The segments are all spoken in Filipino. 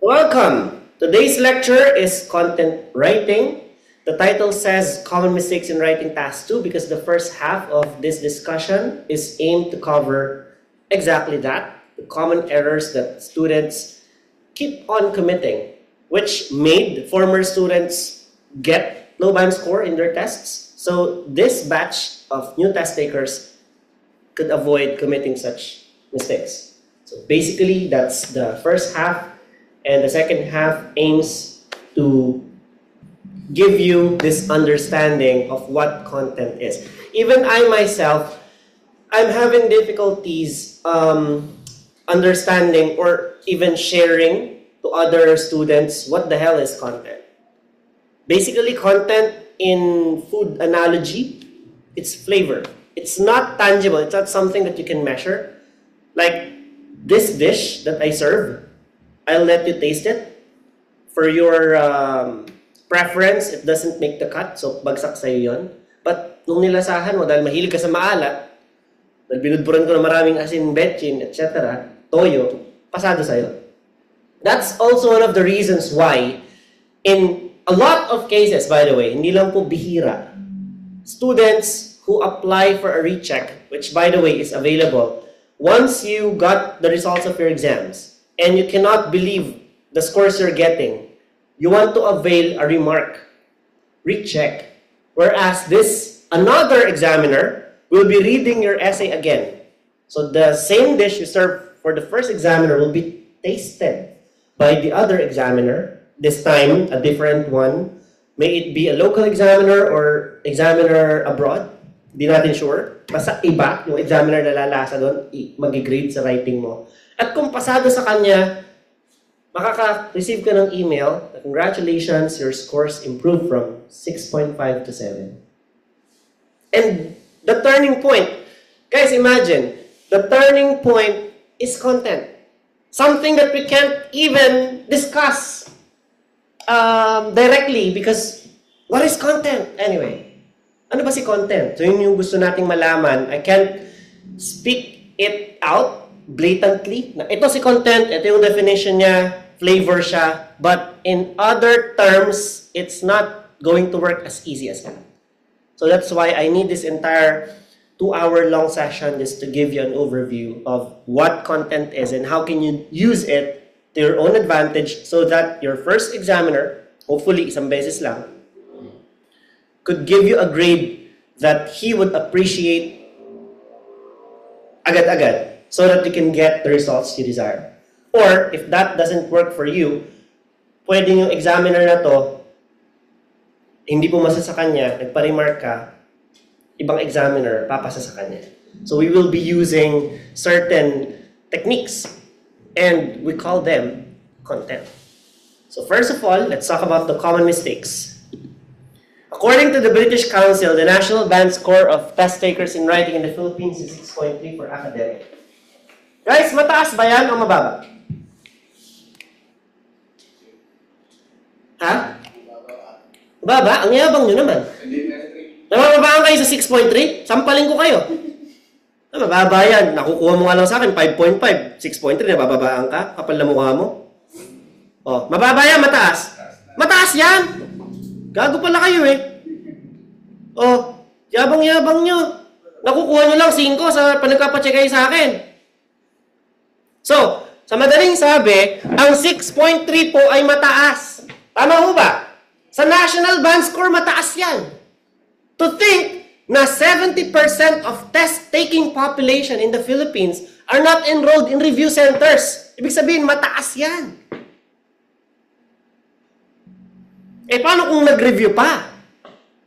Welcome! Today's lecture is content writing. The title says Common Mistakes in Writing Task 2 because the first half of this discussion is aimed to cover exactly that, the common errors that students keep on committing, which made former students get low band score in their tests. So this batch of new test takers could avoid committing such mistakes. So basically, that's the first half, and the second half aims to give you this understanding of what content is. Even I myself, I'm having difficulties understanding or even sharing to other students what the hell is content. Basically, content in food analogy, it's flavor. It's not tangible. It's not something that you can measure. Like this dish that I serve, I'll let you taste it. For your preference, it doesn't make the cut, so bagsak sa'yo yun. But nung nilasahan mo, dahil mahilig ka sa maalat, dahil binudburan ko na maraming asin, betchin, etc., toyo, pasado sa'yo. That's also one of the reasons why, in a lot of cases, by the way, hindi lang po bihira, students who apply for a recheck, which by the way is available, once you got the results of your exams, and you cannot believe the scores you're getting, you want to avail a remark, recheck, whereas another examiner will be reading your essay again. So the same dish you serve for the first examiner will be tasted by the other examiner, this time a different one. May it be a local examiner or examiner abroad, di natin sure. Basta iba, yung examiner na lalasa doon, mag-grade sa writing mo. At kung pasado sa kanya, makaka-receive ka ng email, congratulations, your scores improved from 6.5 to 7. And the turning point, guys, imagine, the turning point is content. Something that we can't even discuss directly because what is content? Anyway, ano ba si content? So yun yung gusto nating malaman. I can't speak it out blatantly. Ito si content, ito yung definition niya, flavor siya, but in other terms, it's not going to work as easy as that. So that's why I need this entire 2-hour-long session just to give you an overview of what content is and how can you use it to your own advantage so that your first examiner, hopefully isang beses lang, could give you a grade that he would appreciate agad-agad so that you can get the results you desire. Or, if that doesn't work for you, pwedeng yung examiner na to, hindi pumasa sa kanya, nagpa-remark ka, ibang examiner, papasa sa kanya. So we will be using certain techniques, and we call them content. So first of all, let's talk about the common mistakes. According to the British Council, the national band score of test takers in writing in the Philippines is 6.3 for academic. Guys, mataas ba yan o mababa? Ha? Mababa? Ang yabang nyo naman. Namababaan kayo sa 6.3? Sampalin ko kayo. Mababa yan. Nakukuha mo nga lang sa akin, 5.5. 6.3, nabababaan ka? Kapal na mukha mo. Oh, mababa yan, mataas. Mataas yan! Gago pala kayo eh. Oh, yabang-yabang nyo. Nakukuha nyo lang 5 sa panagpapacheck kayo sa akin. So, sa madaling sabi, ang 6.3 po ay mataas. Tama ho ba? Sa national band score, mataas yan. To think na 70% of test-taking population in the Philippines are not enrolled in review centers. Ibig sabihin, mataas yan. Eh, paano kung nag-review pa?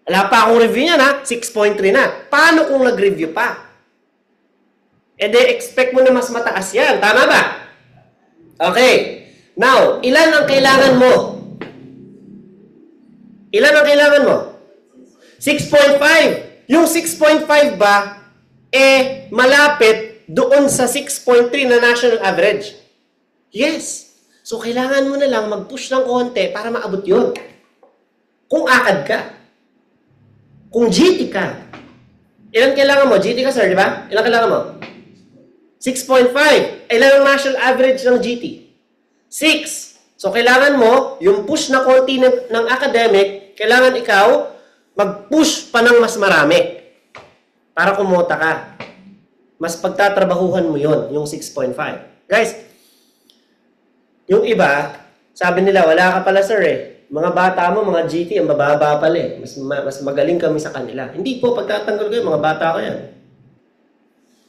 Wala pa akong review niya na, 6.3 na. Paano kung nag-review pa? Eh, de expect mo na mas mataas yan. Tama ba? Okay. Now, ilan ang kailangan mo? Ilan ang kailangan mo? 6.5. Yung 6.5 ba, eh, malapit doon sa 6.3 na national average. Yes. So, kailangan mo na lang mag-push ng konti para maabot yun. Kung akad ka. Kung GT ka. Ilan kailangan mo? GT ka, sir, di ba? Ilan kailangan mo? 6.5. Ilan ang national average ng GT? 6. So, kailangan mo, yung push na konti ng academic, kailangan ikaw mag-push pa ng mas marami para kumota ka. Mas pagtatrabahuhan mo yon yung 6.5. Guys, yung iba, sabi nila, wala ka pala sir eh. Mga bata mo, mga GT, ang bababa pala eh. Mas magaling kami sa kanila. Hindi po, pagtatanggol kayo, mga bata ko yan.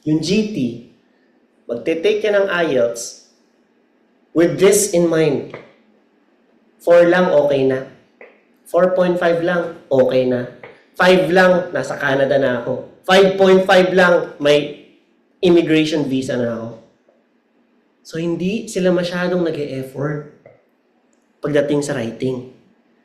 Yung GT, magte-take ka ng IELTS with this in mind. 4 lang, okay na. 4.5 lang, okay na. 5 lang, nasa Canada na ako. 5.5 lang, may immigration visa na ako. So, hindi sila masyadong nag-e-effort pagdating sa writing.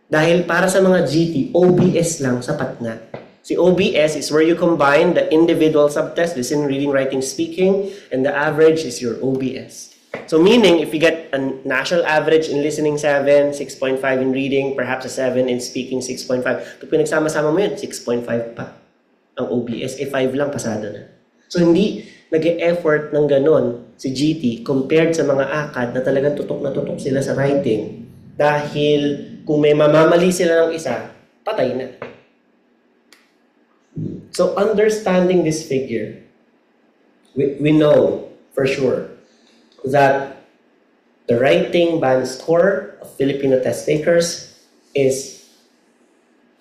Dahil para sa mga GT, OBS lang sapat na. Si OBS is where you combine the individual subtest, listening, reading, writing, speaking, and the average is your OBS. So meaning, if you get a national average in listening 7, 6.5 in reading, perhaps a 7 in speaking 6.5, pag pinagsama-sama mo yun, 6.5 pa. Ang OBS, 5 lang, pasado na. So hindi nag-e-effort ng ganon si GT compared sa mga ACAD na talagang tutok na tutok sila sa writing. Dahil kung may mamamali sila ng isa, patay na. So understanding this figure, we know for sure that the writing band score of Filipino test takers is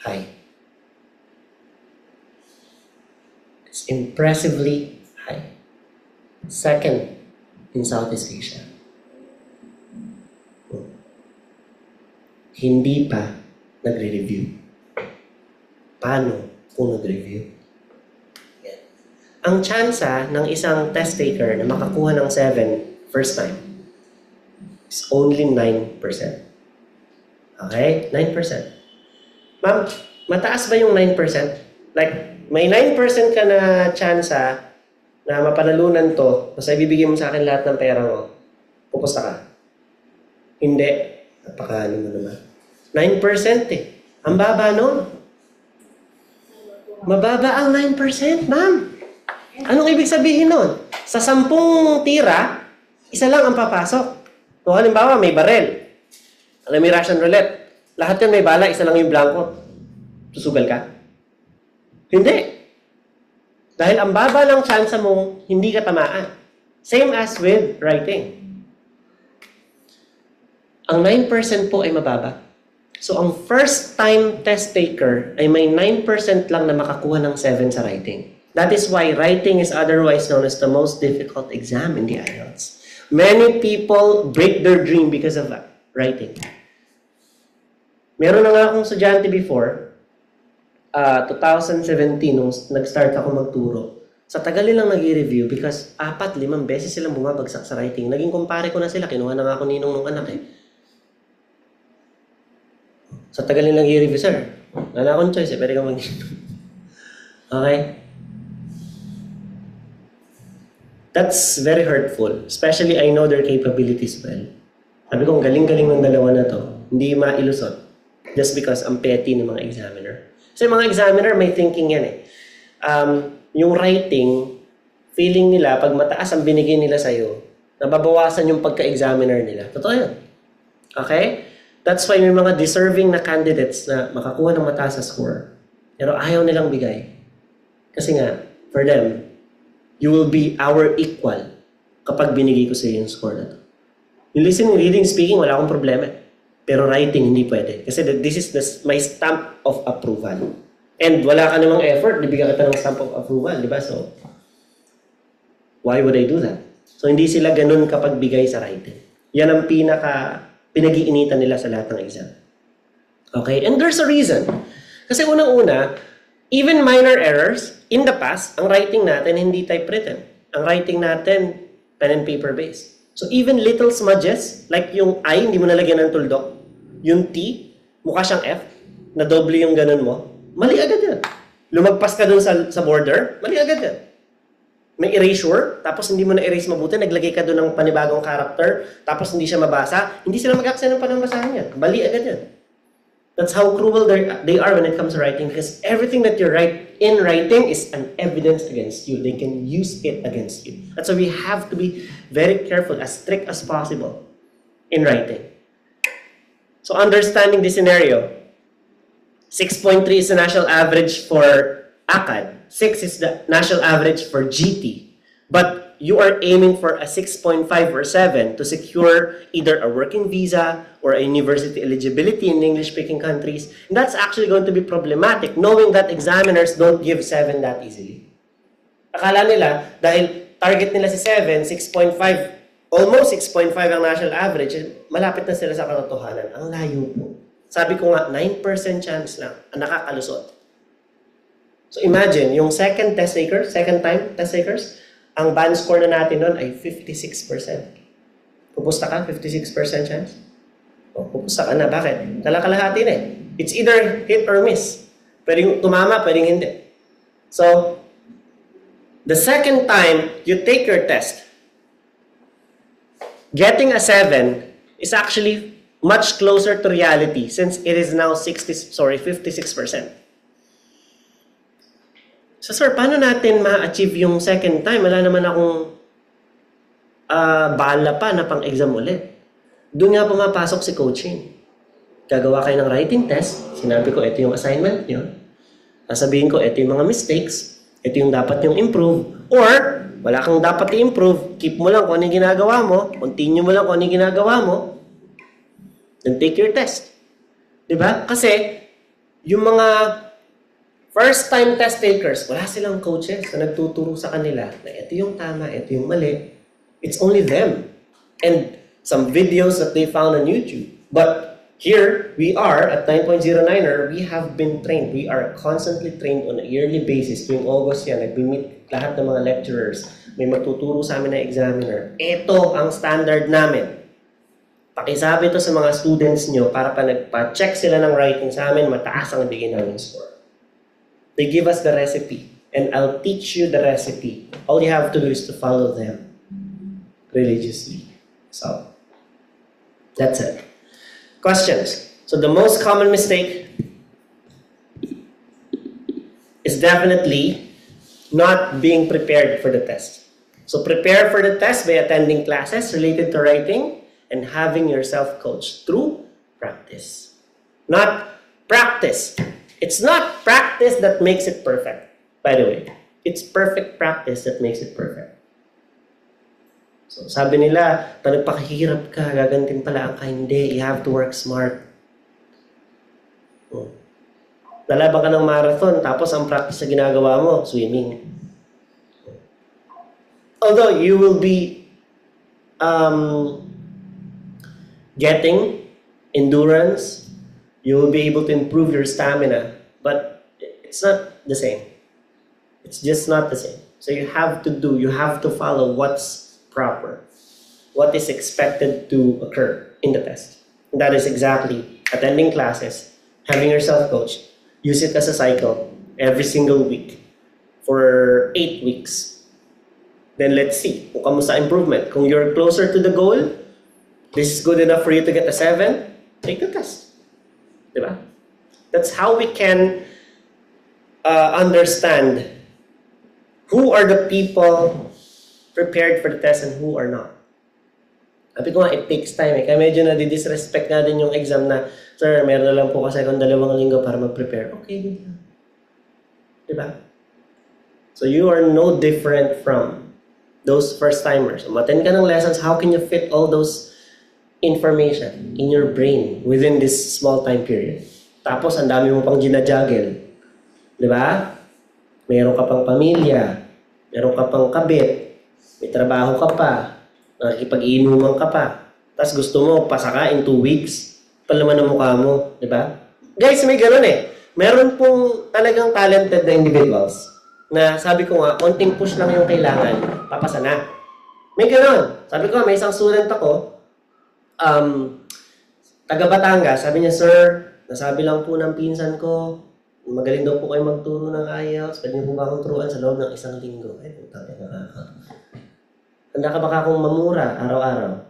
high. It's impressively high. Second in Southeast Asia. Hindi pa nagre-review. Paano kung nag-review? Yan. Ang tsansa ng isang test taker na makakuha ng 7 first time is only 9%. Okay? 9%. Ma'am, mataas ba yung 9%? Like, may 9% ka na tsansa na mapanalunan to, basta ibibigay mo sa akin lahat ng pera mo, pupusta ka. Hindi. Napakaano mo naman. 9% eh. Ang baba nun. Mababa ang 9%, ma'am. Anong ibig sabihin nun? Sa 10 tira, isa lang ang papasok. Kung halimbawa, may barel. Alam mo yung Russian roulette. Lahat yan may bala, isa lang yung blanco. Susugal ka? Hindi. Dahil ang baba ng chance mong hindi ka tamaan. Same as with writing. Ang 9% po ay mababa. So, ang first time test taker ay may 9% lang na makakuha ng 7 sa writing. That is why writing is otherwise known as the most difficult exam in the IELTS. Many people break their dream because of writing. Meron na nga akong estudyante before, 2017, nung nag-start ako magturo. Sa tagal nilang nag-review because 4-5 beses silang bumabagsak sa writing. Naging kumpare ko na sila. Kinuha na nga ako ninong nung anak eh. Sa tagal nilang nag-review, sir. Wala akong choice eh. Pwede ka mag-ninong. Okay? That's very hurtful. Especially, I know their capabilities well. Sabi ko, ang galing-galing ng dalawa na to. Hindi mailusot. Just because ang petty ng mga examiner. Kasi mga examiner, may thinking yan eh. Yung writing, feeling nila, pag mataas ang binigay nila sa'yo, nababawasan yung pagka-examiner nila. Totoo yan. Okay? That's why may mga deserving na candidates na makakuha ng mataas na score. Pero ayaw nilang bigay. Kasi nga, for them, you will be our equal kapag binigay ko sa iyo yung score na to. Yung listening, reading, speaking, wala akong problema. Pero writing, hindi pwede. Kasi this is my stamp of approval. And wala ka namang effort, bibigyan kita ng stamp of approval, di ba? So, why would I do that? So, hindi sila ganun kapag bigay sa writing. Yan ang pinag-iinitan nila sa lahat ng exam. Okay? And there's a reason. Kasi unang-una, even minor errors, in the past, ang writing natin hindi typewritten. Ang writing natin, pen and paper based. So even little smudges, like yung I, hindi mo nalagyan ng tuldok. Yung T, mukha siyang F, na doble yung ganun mo, mali agad yan. Lumagpas ka dun sa border, mali agad yan. May erasure, tapos hindi mo na-erase mabuti, naglagay ka dun ng panibagong character, tapos hindi siya mabasa, hindi sila mag-accent ng panambasahan yan. Mali agad yan. That's how cruel they are when it comes to writing, because everything that you write in writing is an evidence against you. They can use it against you. That's why we have to be very careful, as strict as possible in writing. So understanding this scenario, 6.3 is the national average for ACAD. 6 is the national average for GT. But you are aiming for a 6.5 or 7 to secure either a working visa or a university eligibility in English-speaking countries. And that's actually going to be problematic, knowing that examiners don't give 7 that easily. Akala nila, dahil target nila si 7, 6.5, almost 6.5 ang national average, malapit na sila sa katotohanan. Ang layo po. Sabi ko nga, 9% chance lang ang nakakalusot. So imagine, yung second time test takers, ang band score na natin nun ay 56%. Pupusta ka, 56% chance? O, pupusta ka na. Bakit? Kalakalahati na eh. It's either hit or miss. Pwedeng tumama, pwedeng hindi. So, the second time you take your test, getting a 7 is actually much closer to reality since it is now 56%. So sir, paano natin ma-achieve yung second time? Wala naman akong bala pa na pang-exam ulit. Doon nga pumapasok si coaching. Gagawa kayo ng writing test. Sinabi ko, ito yung assignment nyo. Sasabihin ko, ito yung mga mistakes. Ito yung dapat yung improve. Or, wala kang dapat i-improve. Keep mo lang kung ano yung ginagawa mo. Continue mo lang kung ano yung ginagawa mo. Then take your test. Diba? Kasi, yung mga first-time test takers, wala silang coaches na nagtuturo sa kanila na ito yung tama, ito yung mali. It's only them. And some videos that they found on YouTube. But here, we are at 9.09er, we have been trained. We are constantly trained on a yearly basis. Tuwing August yan, nag-meet lahat ng mga lecturers. May magtuturo sa amin na examiner. Ito ang standard namin. Pakisabi ito sa mga students nyo para pa nagpa-check sila ng writing sa amin, mataas ang bigay namin score. They give us the recipe, and I'll teach you the recipe. All you have to do is to follow them religiously. So, that's it. Questions? So the most common mistake is definitely not being prepared for the test. So prepare for the test by attending classes related to writing and having yourself coached through practice. Not practice. It's not practice that makes it perfect, by the way. It's perfect practice that makes it perfect. So, sabi nila, pag nagpakahirap ka, gagantin pala ang hindi. You have to work smart. Lalaban ka ng marathon, tapos ang practice na ginagawa mo, swimming. Although, you will be getting endurance, you will be able to improve your stamina, but it's not the same. It's just not the same. So you have to follow what's proper, what is expected to occur in the test. And that is exactly attending classes, having yourself coached, use it as a cycle every single week for 8 weeks. Then let's see kung kamusta improvement. Kung you're closer to the goal, this is good enough for you to get a 7, take the test. Diba? That's how we can understand who are the people prepared for the test and who are not. Sabi ko nga, it takes time. Kaya medyo na-disrespect natin yung exam na, sir, meron na lang po kasi akong 2 linggo para mag-prepare. Okay, diba? So you are no different from those first-timers. Umattend ka ng lessons, how can you fit all those information in your brain within this small time period? Tapos, ang dami mo pang ginajuggle. Di ba? Meron ka pang pamilya, meron ka pang kabit, may trabaho ka pa, nakikipag-iinuman ka pa, tapos gusto mo pasa ka in 2 weeks, palaman ang mukha mo, di ba? Guys, may ganun eh. Meron pong talagang talented na individuals na sabi ko nga, konting push lang yung kailangan, papasa na. May ganun. Sabi ko, may isang student ako, taga Batangas, sabi niya, sir, nasabi lang po ng pinsan ko, magaling daw po kayo magturo ng IELTS, pwede niyo po ba akong turuan sa loob ng 1 linggo? Ay, putang ina ka. Handa ka ba akong mamura araw-araw?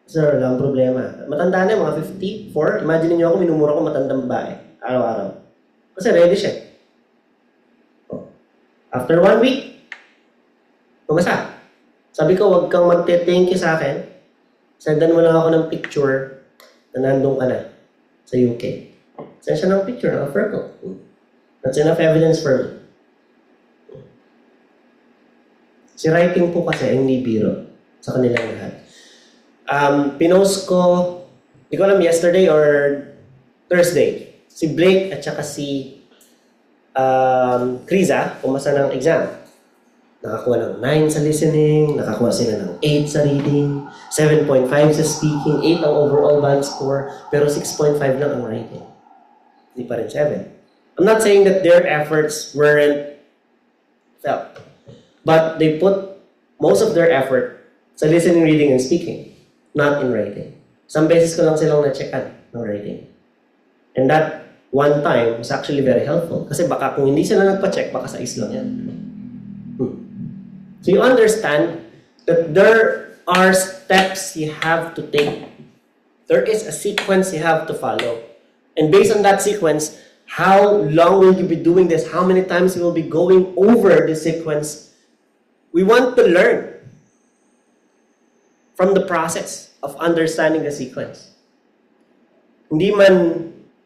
Sir, walang problema. Matanda na, mga 54. Imagine niyo ako, minumura ko matandang babae araw-araw. Kasi ready siya. After 1 week, pumasa. Sabi ko, wag kang magte-thank you sa akin. Sendan mo lang ako ng picture na nandun ka na. sa UK. Send siya ng picture, naka-fur coat. That's enough evidence for me. Si writing po kasi ay hindi biro sa kanilang lahat. Pinost ko, di ko alam yesterday or Thursday, si Blake at saka si Kriza pumasa ng exam. Nakakuha ng 9 sa listening, nakakuha sila ng 8 sa reading, 7.5 sa speaking, 8 ang overall band score, pero 6.5 lang ang writing. Hindi pa rin 7. I'm not saying that their efforts weren't felt, but they put most of their effort sa listening, reading, and speaking, not in writing. Some beses ko lang silang na-checkan ng writing. And that one time was actually very helpful. Kasi baka kung hindi sila nagpa-check, baka sa is lang yan. So you understand that there are steps you have to take. There is a sequence you have to follow. And based on that sequence, how long will you be doing this? How many times you will be going over the sequence? We want to learn from the process of understanding the sequence. Hindi man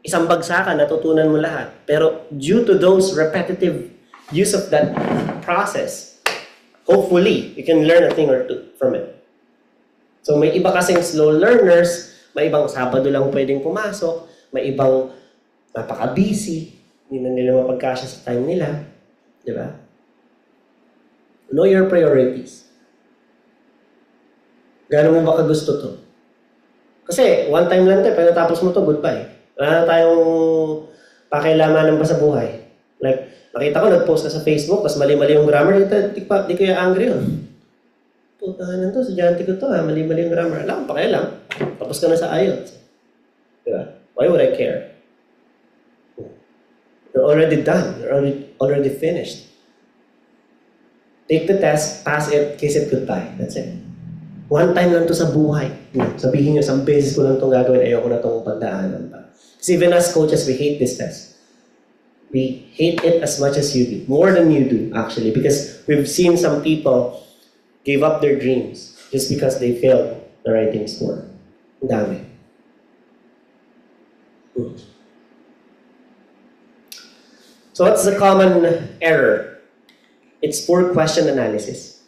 isang bagsakan, natutunan mo lahat. Pero due to those repetitive use of that process, hopefully, you can learn a thing or two from it. So may iba kasing slow learners, may ibang Sabado lang pwedeng pumasok, may ibang napaka-busy, hindi na nila mapagkasya sa time nila. Di ba? Know your priorities. Gano'n mo ba kagusto to? Kasi one time lang tayo, pero tapos mo to, goodbye. Wala na tayong pakialamanan pa sa buhay. Like, nakita ko, nag-post ka sa Facebook, mas mali-mali yung grammar, di kaya angry yun. Putahanan to, estudyante ko to, mali-mali yung grammar. Alam, pakialam. Tapos ka na sa IELTS. Diba? Why would I care? You're already done. You're already finished. Take the test, pass it, kiss it goodbye. That's it. One time lang to sa buhay. Sabihin nyo, isang beses ko lang itong gagawin, ayoko na itong pagdaanan pa. Kasi even as coaches, we hate this test. We hate it as much as you do. More than you do, actually. Because we've seen some people give up their dreams just because they failed the writing score. Ang dami. So what's the common error? It's poor question analysis.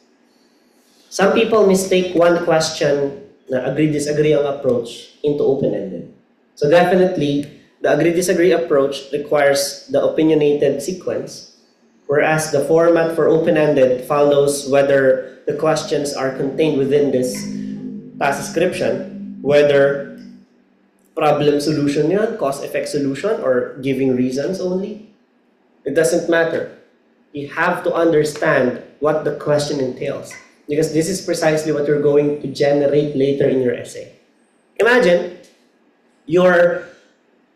Some people mistake one question na agree-disagree ang approach into open-ended. So definitely, the agree-disagree approach requires the opinionated sequence, whereas the format for open-ended follows whether the questions are contained within this task description, whether problem solution yan, cause-effect solution, or giving reasons only. It doesn't matter. You have to understand what the question entails, because this is precisely what you're going to generate later in your essay. Imagine your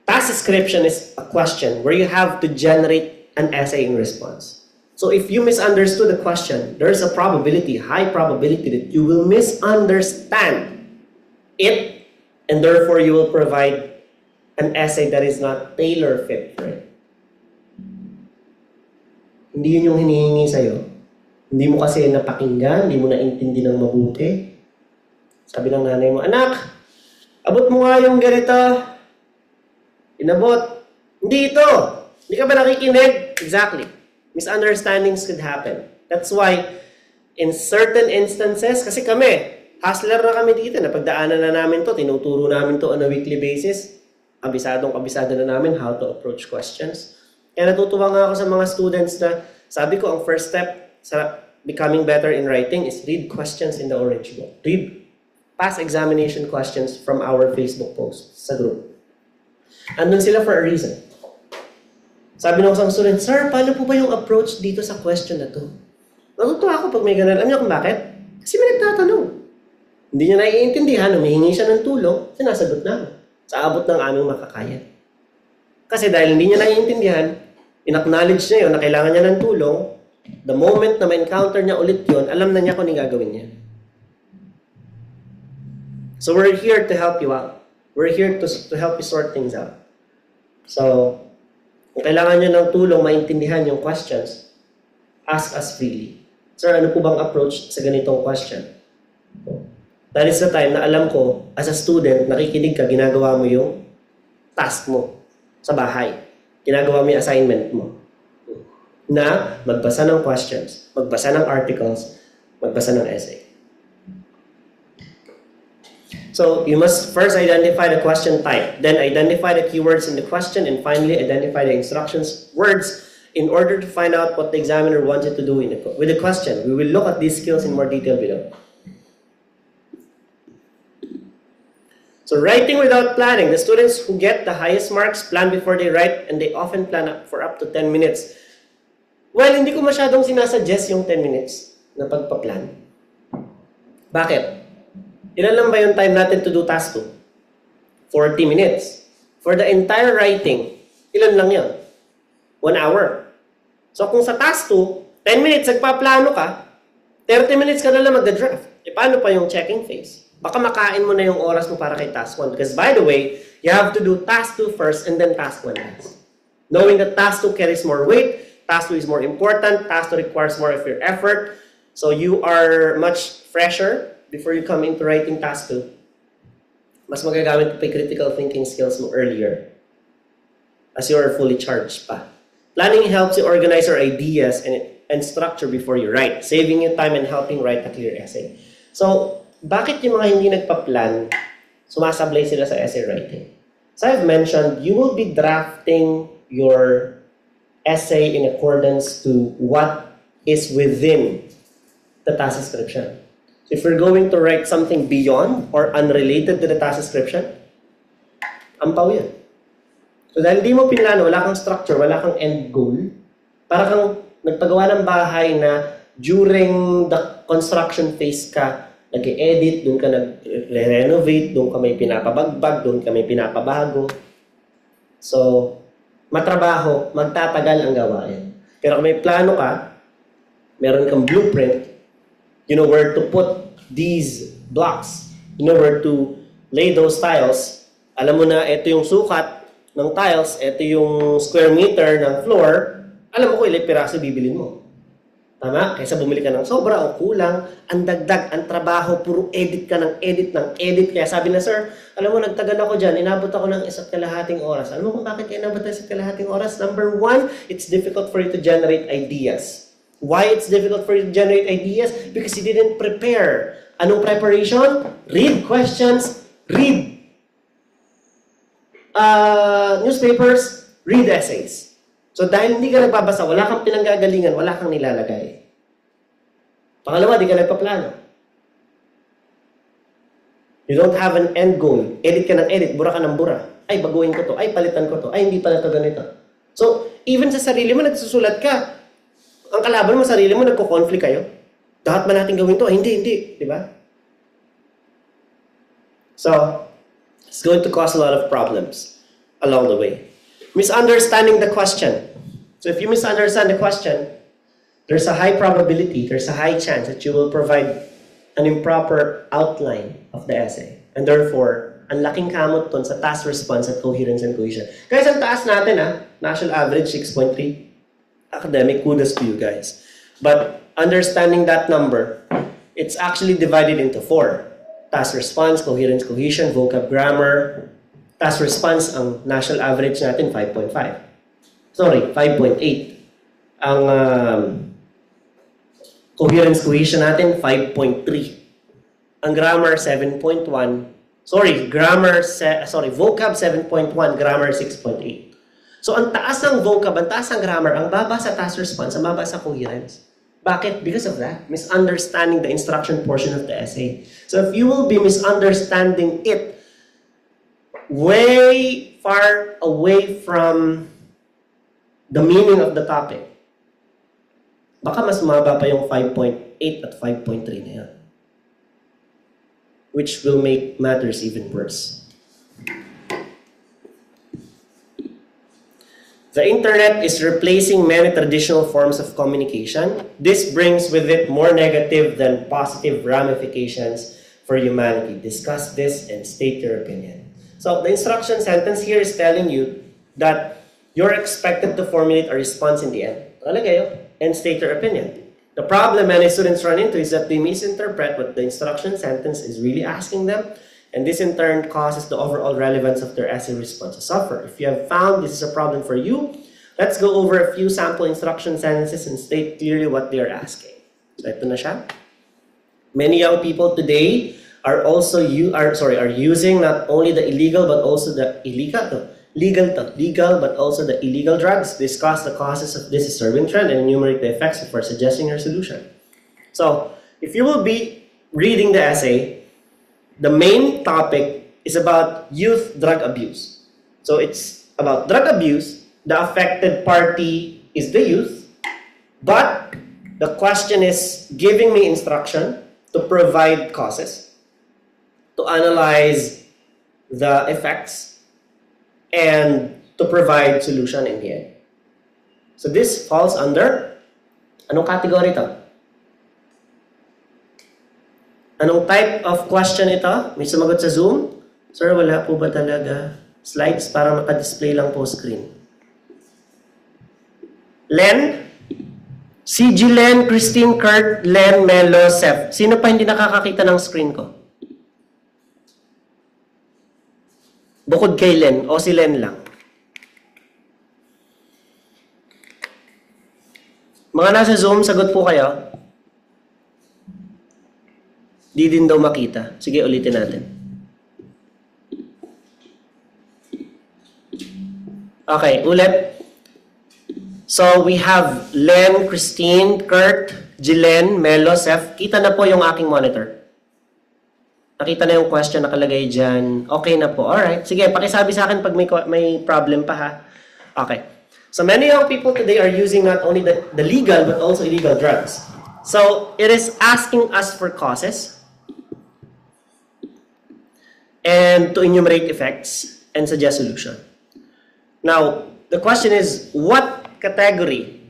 task description is a question where you have to generate an essay in response. So if you misunderstood the question, there's a probability, high probability, that you will misunderstand it, and therefore you will provide an essay that is not tailor-fit for it. Hindi yun yung hinihingi sa'yo. Hindi mo kasi napakinggan, hindi mo naintindi ng mabuti. Sabi ng nanay mo, anak, abot mo nga yung ganito. Inabot. Hindi ito. Hindi ka ba nakikinig? Exactly. Misunderstandings could happen. That's why, in certain instances, kasi kami, hustler na kami dito, napagdaanan na namin to, tinuturo namin to on a weekly basis. Kabisado na namin how to approach questions. Kaya natutuwa nga ako sa mga students na sabi ko, ang first step sa becoming better in writing is read questions in the Orange Book. Read past examination questions from our Facebook posts sa group. Andun sila for a reason. Sabi ng isang student, sir, paano po ba yung approach dito sa question na to? Natutuwa ako pag may ganun. Alam niyo kung bakit? Kasi may nagtatanong. Hindi niya naiintindihan, humihingi siya ng tulong, sinasagot namin sa abot ng aming makakaya. Kasi dahil hindi niya naiintindihan, in-acknowledge niya yun na kailangan niya ng tulong, the moment na ma-encounter niya ulit yun, alam na niya kung anong gagawin niya. So we're here to help you out. We're here to help you sort things out. So, kung kailangan niyo ng tulong, maintindihan yung questions, ask us freely. Sir, ano po bang approach sa ganitong question? That is the time na alam ko, as a student, nakikinig ka, ginagawa mo yung task mo sa bahay. Ginagawa mo yung assignment mo. Na magbasa ng questions, magbasa ng articles, magbasa ng essay. So, you must first identify the question type, then identify the keywords in the question, and finally identify the instructions words in order to find out what the examiner wants you to do with the question. We will look at these skills in more detail below. So, writing without planning. The students who get the highest marks plan before they write, and they often plan for up to 10 minutes. Well, hindi ko masyadong sinasuggest yung 10 minutes na pagpa-plan. Bakit? Ilan lang ba yung time natin to do task 2? 40 minutes. For the entire writing, ilan lang yun? 1 hour. So kung sa task 2, 10 minutes nagpaplano ka, 30 minutes ka na lang magda-draft. E paano pa yung checking phase? Baka makain mo na yung oras mo para kay task 1. Because by the way, you have to do task 2 first and then task 1 next. Knowing that task 2 carries more weight, task 2 is more important, task 2 requires more of your effort, so you are much fresher before you come into writing task 2, mas magagamit pa yung critical thinking skills mo earlier as you are fully charged pa. Planning helps you organize your ideas and structure before you write, saving you time and helping write a clear essay. So, bakit yung mga hindi nagpa-plan, sumasablay sila sa essay writing? So, I've mentioned, you will be drafting your essay in accordance to what is within the task description. If you're going to write something beyond or unrelated to the task description, ampaw yan. So dahil di mo pinlano, wala kang structure, wala kang end goal, para kang nagpagawa ng bahay na during the construction phase ka, nag-edit, doon ka nag-renovate, doon ka may pinapabagbag, doon ka may pinapabago. So, matrabaho, magtatagal ang gawain. Pero kung may plano ka, meron kang blueprint, you know where to put these blocks. You know where to lay those tiles. Alam mo na, ito yung sukat ng tiles, ito yung square meter ng floor. Alam mo kung ilang piraso bibilin mo. Tama? Kaysa bumili ka ng sobra o kulang, ang dagdag, ang trabaho, puro edit ka ng edit ng edit. Kaya sabi na, sir, alam mo, nagtagal ako dyan, inabot ako ng 1.5 oras. Alam mo kung bakit kaya inabot ng 1.5 oras? Number 1, it's difficult for you to generate ideas. Why it's difficult for you to generate ideas? Because you didn't prepare. Anong preparation? Read questions, read newspapers, read essays. So dahil hindi ka nagbabasa, wala kang pinanggagalingan, wala kang nilalagay. Pangalawa, di ka nagpaplano. You don't have an end goal. Edit ka ng edit, bura ka ng bura. Ay, baguhin ko to. Ay, palitan ko to. Ay, hindi pala to ganito. So, even sa sarili mo, nagsusulat ka. Ang kalaban mo, sarili mo, nagko-conflict kayo. Dapat ba natin gawin to? Ay, hindi. Di ba? So, it's going to cause a lot of problems along the way. Misunderstanding the question. So if you misunderstand the question, there's a high probability, there's a high chance that you will provide an improper outline of the essay. And therefore, ang laking kamot ton sa task response at coherence and cohesion. Guys, ang taas natin national average 6.3. Academic, kudos to you guys. But understanding that number, it's actually divided into 4. Task response, coherence, cohesion, vocab, grammar. Task response, ang national average natin, 5.5. Sorry, 5.8. Ang coherence, cohesion natin, 5.3. Ang grammar, 7.1. Sorry, vocab, 7.1. Grammar, 6.8. So, ang taas ng vocab, ang taas ng grammar, ang baba sa task response, ang baba sa coherence. Bakit? Because of that. Misunderstanding the instruction portion of the essay. So, if you will be misunderstanding it, way far away from the meaning of the topic, baka mas mababa pa yung 5.8 at 5.3 na yan. Which will make matters even worse. The internet is replacing many traditional forms of communication. This brings with it more negative than positive ramifications for humanity. Discuss this and state your opinion. So the instruction sentence here is telling you that you're expected to formulate a response in the end. And state your opinion. The problem many students run into is that they misinterpret what the instruction sentence is really asking them, and this in turn causes the overall relevance of their essay response to suffer. If you have found this is a problem for you, let's go over a few sample instruction sentences and state clearly what they are asking. So ito na siya. Many young people today are using not only the illegal but also the legal but also the illegal drugs. Discuss the causes of this disturbing trend and enumerate the effects before suggesting your solution. So, if you will be reading the essay, the main topic is about youth drug abuse. So, it's about drug abuse. The affected party is the youth, but the question is giving me instruction to provide causes, to analyze the effects, and to provide solution in the end. So this falls under, anong category ito? Anong type of question ito? May sumagot sa Zoom? Sir, wala po ba talaga slides para maka-display lang po screen? Len? CG Len, Christine, Kurt, Len, Melo, Seth. Sino pa hindi nakakakita ng screen ko? Bukod kay Len, o si Len lang. Mga nasa Zoom, sagot po kayo. Di din daw makita. Sige, ulitin natin. Okay, ulit. So, we have Len, Christine, Kurt, Jilen, Melo, Seth. Kita na po yung aking monitor. Nakita na yung question nakalagay dyan. Okay na po. Alright. Sige, pakisabi sa akin pag may problem pa ha. Okay. So, many young people today are using not only the legal but also illegal drugs. So, it is asking us for causes and to enumerate effects and suggest solution. Now, the question is, what category,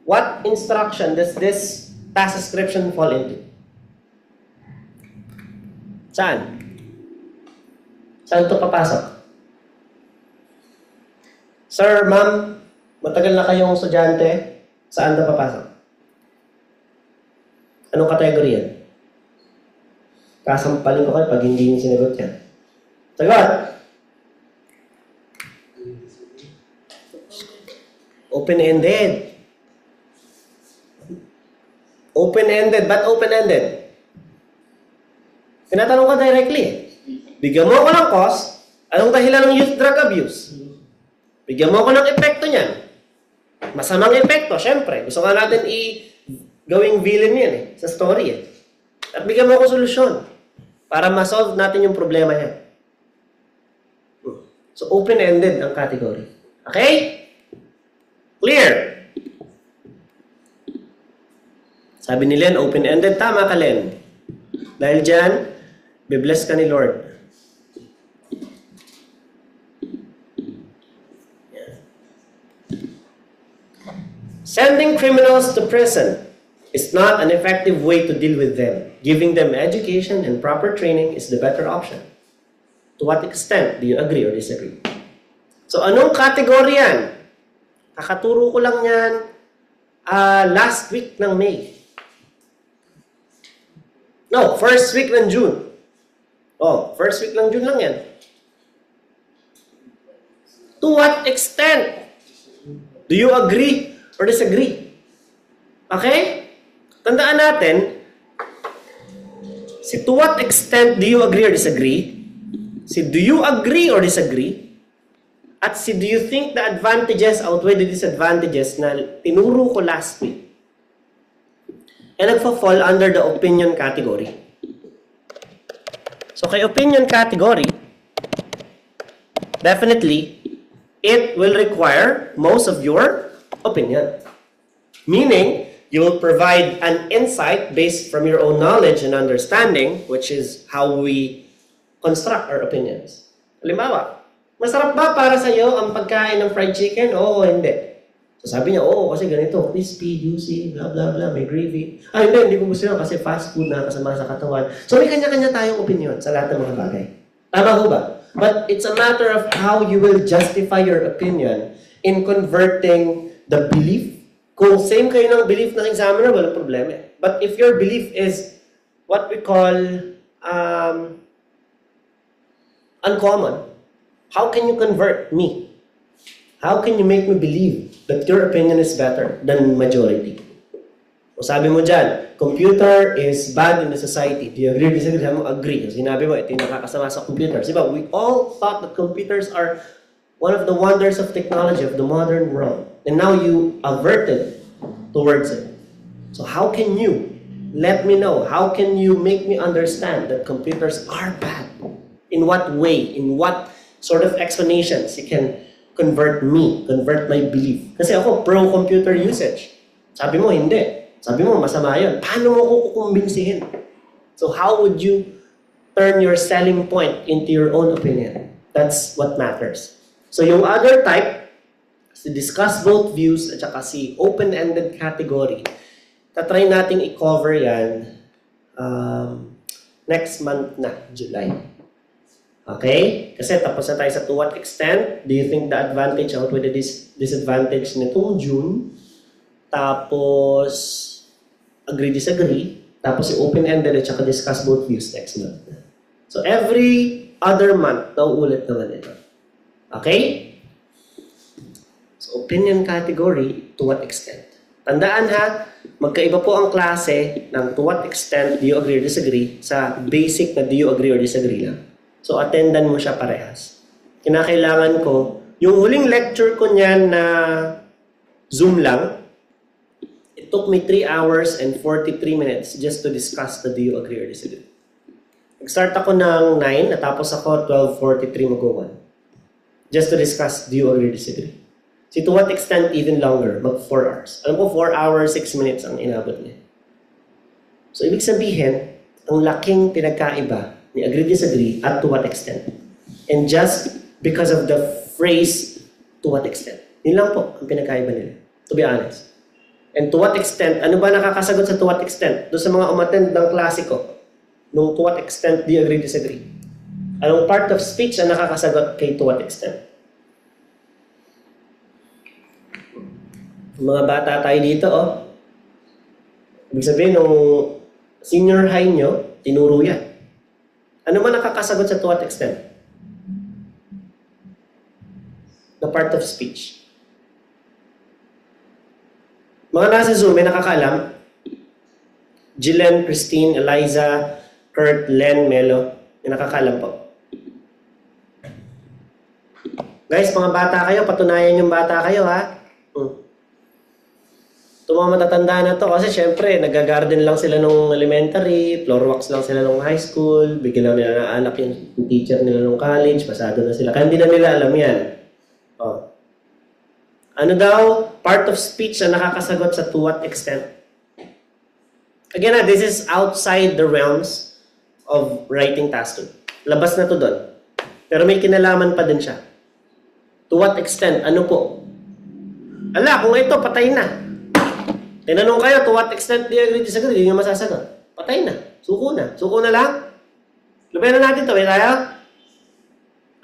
what instruction does this task description fall into? Saan? Saan ito papasok? Sir, ma'am, matagal na kayong estudyante, saan ito papasok? Anong category yan? Kasampalin ko kayo pag hindi niyo sinagot yan. Sagot! Open-ended. Open-ended. Ba't open-ended? Tinatanong ka directly. Bigyan mo ako ng cause, anong dahilan ng youth drug abuse? Bigyan mo ako ng epekto niyan. Masamang epekto, syempre. Gusto nga natin gawing villain yan sa story eh. At bigyan mo ako solusyon para ma-solve natin yung problema niya. So, open-ended ang category. Okay? Clear? Sabi ni Len, open-ended. Tama ka, Len. Dahil dyan, be-bless ka ni Lord. Sending criminals to prison is not an effective way to deal with them. Giving them education and proper training is the better option. To what extent do you agree or disagree? So, anong category yan? Kakaturo ko lang yan last week ng May. No, first week ng June. Oh, first week ng June lang yan. To what extent do you agree or disagree? Okay? Tandaan natin, si to what extent do you agree or disagree, si do you agree or disagree, at si do you think the advantages outweigh the disadvantages na tinuro ko last week, and nagfa-fall under the opinion category. So, kay opinion category, definitely, it will require most of your opinion. Meaning, you will provide an insight based from your own knowledge and understanding, which is how we construct our opinions. Halimbawa, masarap ba para sa iyo ang pagkain ng fried chicken? Oo, hindi. So sabi niya, oo, kasi ganito, crispy, juicy, blah, blah, blah, may gravy. Hindi ko gusto yun kasi fast food na kasama sa katawan. So may kanya-kanya tayong opinion sa lahat ng mga bagay. Tama ho ba? But it's a matter of how you will justify your opinion in converting the belief. Kung same kayo ng belief ng examiner, walang problema. But if your belief is what we call uncommon. How can you convert me? How can you make me believe that your opinion is better than majority? O sabi mo dyan, computer is bad in the society. Do you agree or disagree? Sabi mo, agree. Sinabi mo, ito yung nakakasama sa computers. Diba? We all thought that computers are one of the wonders of technology of the modern world. And now you averted towards it. So how can you let me know? How can you make me understand that computers are bad? In what way? In what sort of explanations you can convert my belief? Kasi ako, pro-computer usage. Sabi mo, hindi. Sabi mo, masama yun. Paano mo ko kukumbinsihin? So how would you turn your selling point into your own opinion? That's what matters. So yung other type, to discuss both views at saka si open-ended category, tatry nating i-cover yan next month na, July. Okay? Kasi tapos na tayo sa to what extent do you think the advantage outweigh the disadvantage nitong June. Tapos, agree-disagree. Tapos yung open-ended at saka discuss both views next month. So every other month, nauulit naman ito. Okay? So opinion category, to what extent? Tandaan ha, magkaiba po ang klase ng to what extent do you agree or disagree sa basic na do you agree or disagree lang. So attendan mo siya parehas. Kinakailangan ko, yung huling lecture ko niyan na Zoom lang, it took me 3 hours and 43 minutes just to discuss the do you agree or disagree. Nag-start ako ng 9, natapos ako 12:43 mag-1. Just to discuss do you agree or disagree. See, to what extent even longer? Mag 4 hours. Alam ko, 4 hours, 6 minutes ang inabot niya. So, ibig sabihin, ang laking pinagkaiba ni agree-disagree at to what extent. And just because of the phrase, to what extent. Yun lang po ang pinagkaiba nila, to be honest. And to what extent, ano ba nakakasagot sa to what extent? Doon sa mga umattend ng klasiko, nung to what extent do you agree-disagree? Anong part of speech ang nakakasagot kay to what extent? Mga bata tayo dito, oh. Ibig sabihin, nung senior high nyo, tinuro yan. Ano man nakakasagot sa to what extent? The part of speech. Mga nasa Zoom, may nakakaalam? Jillian, Christine, Eliza, Kurt, Len, Melo. May nakakaalam po. Guys, mga bata kayo, patunayan yung bata kayo, ha? Ito mga matatanda na to kasi syempre nag-garden lang sila nung elementary, floor walks lang sila nung high school, bigyan lang nila na anak yung teacher nila nung college, pasado na sila. Kaya hindi na nila alam yan. Oh. Ano daw? Part of speech na nakakasagot sa to what extent? Again, this is outside the realms of writing task 2. Labas na to doon. Pero may kinalaman pa din siya. To what extent? Ano po? Ala, kung ito, patay na. Tinanong kayo, to what extent do you agree, disagree? Hindi nyo masasagot. Patay na. Suko na. Suko na lang. Lubayan na natin ito. May tayo?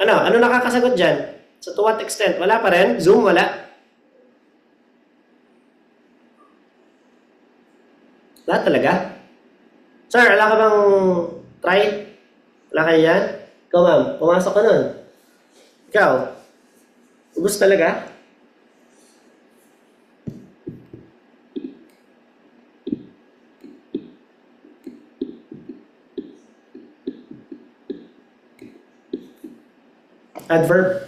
Ano nakakasagot dyan? So to what extent? Wala pa rin? Zoom, wala? Wala talaga? Sir, wala ka bang try? Wala kayo yan? Ikaw, ma'am. Pumasok ka nun. Ikaw. Ubus talaga? Adverb.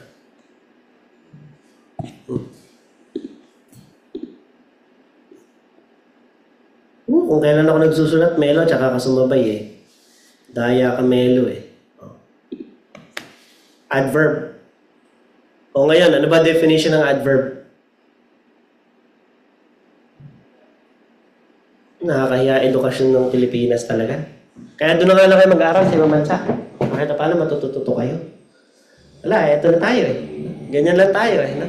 Kung kailan ako nagsusulat, Melo, tsaka ka sumabay eh. Daya ka, Melo eh. Adverb. O ngayon, ano ba definition ng adverb? Nakakahiya edukasyon ng Pilipinas talaga. Kaya doon na nga lang kayo mag-aaral sa ibang bansa. Kahit paano matututo kayo. Wala, eto na tayo eh. Ganyan lang tayo eh. No?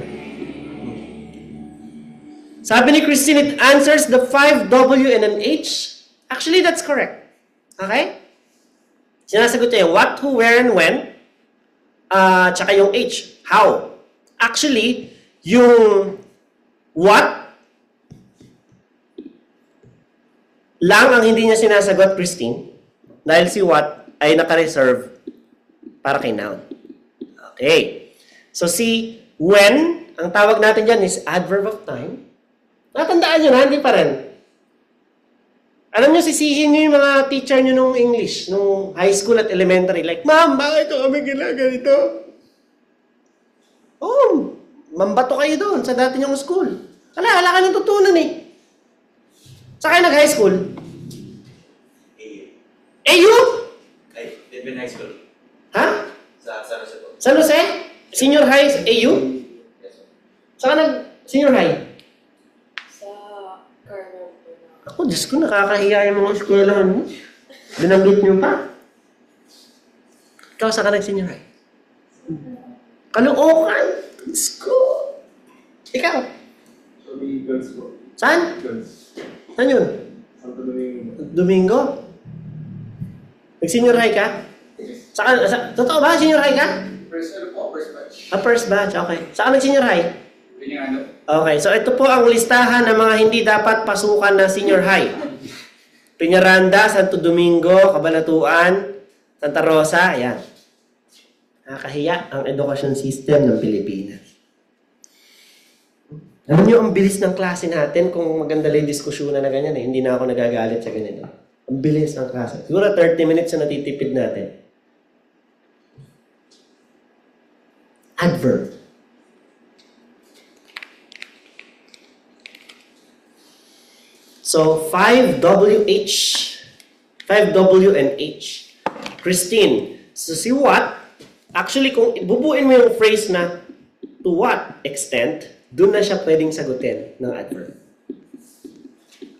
Sabi ni Christine, it answers the 5W and an H. Actually, that's correct. Okay? Sinasagot niya yung what, who, where, and when. Tsaka yung H. How. Actually, yung what lang ang hindi niya sinasagot, Christine. Dahil si what ay naka-reserve para kay noun. Okay. So see, when, ang tawag natin dyan is adverb of time. Natandaan nyo na, hindi pa rin. Alam nyo, sisihin nyo yung mga teacher nyo nung English, nung high school at elementary. Like, Ma'am, bakit ito kami ginagawa? Oh, mambato kayo doon sa dati nyong school. Wala ka nang tutunan eh. Sa kayo nag-high school? AU? Edwin High School. Ha? Sa San Jose po. San Jose? Senior high, AU? Yes, sir. Saan ka nag-senior high? Sa Carmel po na. Ako, Diyos ko, nakakahiya yung mga eskwelahan mo. Binanggit niyo pa. Ikaw, saan ka nag-senior high? Caloocan. Diyos ko. Ikaw? Sa girls po. Saan? Girls. Saan yun? Santo Domingo. Domingo? Nag-senior high ka? Totoo ba? Senior high ka? First batch. First batch, okay. Saan nag-senior high? Piningano. Okay, so ito po ang listahan ng mga hindi dapat pasukan na senior high. Peñaranda, Santo Domingo, Cabanatuan, Santa Rosa, ayan. Nakakahiya ang education system ng Pilipinas. Alam niyo, ang bilis ng klase natin kung maganda lang yung diskusyon na ganyan eh. Hindi na ako nagagalit sa ganito. Ang bilis ng klase. Siguro 30 minutes na natitipid natin. Adverb. So, 5WH. 5W and H. Christine, so si what? Actually, kung bubuin mo yung phrase na to what extent, doon na siya pwedeng sagutin ng adverb.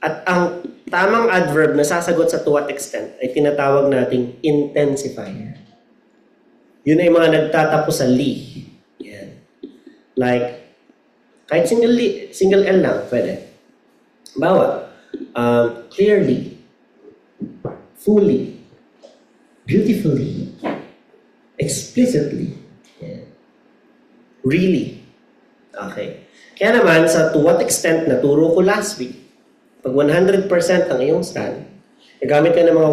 At ang tamang adverb na sasagot sa to what extent ay tinatawag nating intensifier. Yun ay mga nagtatapos sa li. Yan. Like, kahit single L lang, pwede. Bawa, clearly, fully, beautifully, explicitly, yan. Really. Okay. Kaya naman, sa to what extent na turo ko last week, pag 100% ang iyong stand, gagamit ka ng mga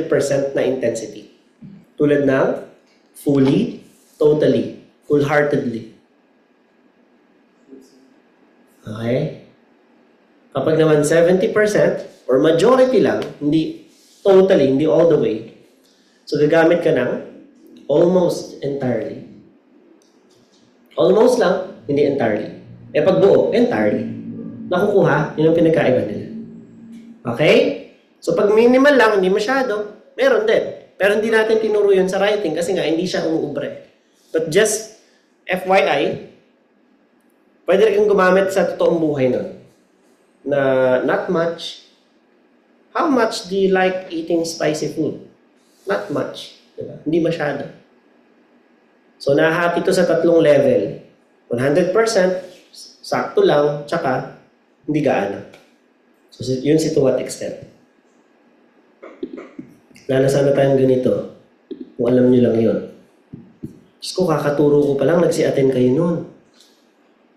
100% na intensity. Tulad ng fully, totally, wholeheartedly. Okay? Kapag naman 70% or majority lang, hindi totally, hindi all the way, so gagamit ka ng almost entirely. Almost lang, hindi entirely. Eh pag buo, entirely. Nakukuha, yun ang pinagkaiba nila. Okay? So pag minimal lang, hindi masyado, meron din. Pero hindi natin tinuro yun sa writing kasi nga hindi siya umuubre. But just FYI, pwede rin gumamit sa totoong buhay nun. Na not much. How much do you like eating spicy food? Not much. Diba? Hindi masyado. So nahati ito sa tatlong level. 100%, sakto lang, tsaka hindi gaano. So yun si to what extent. Lalo sana tayong ganito. Kung alam nyo lang yun. Diyos ko, kakaturo ko pa lang, nagsi-attend kayo nun.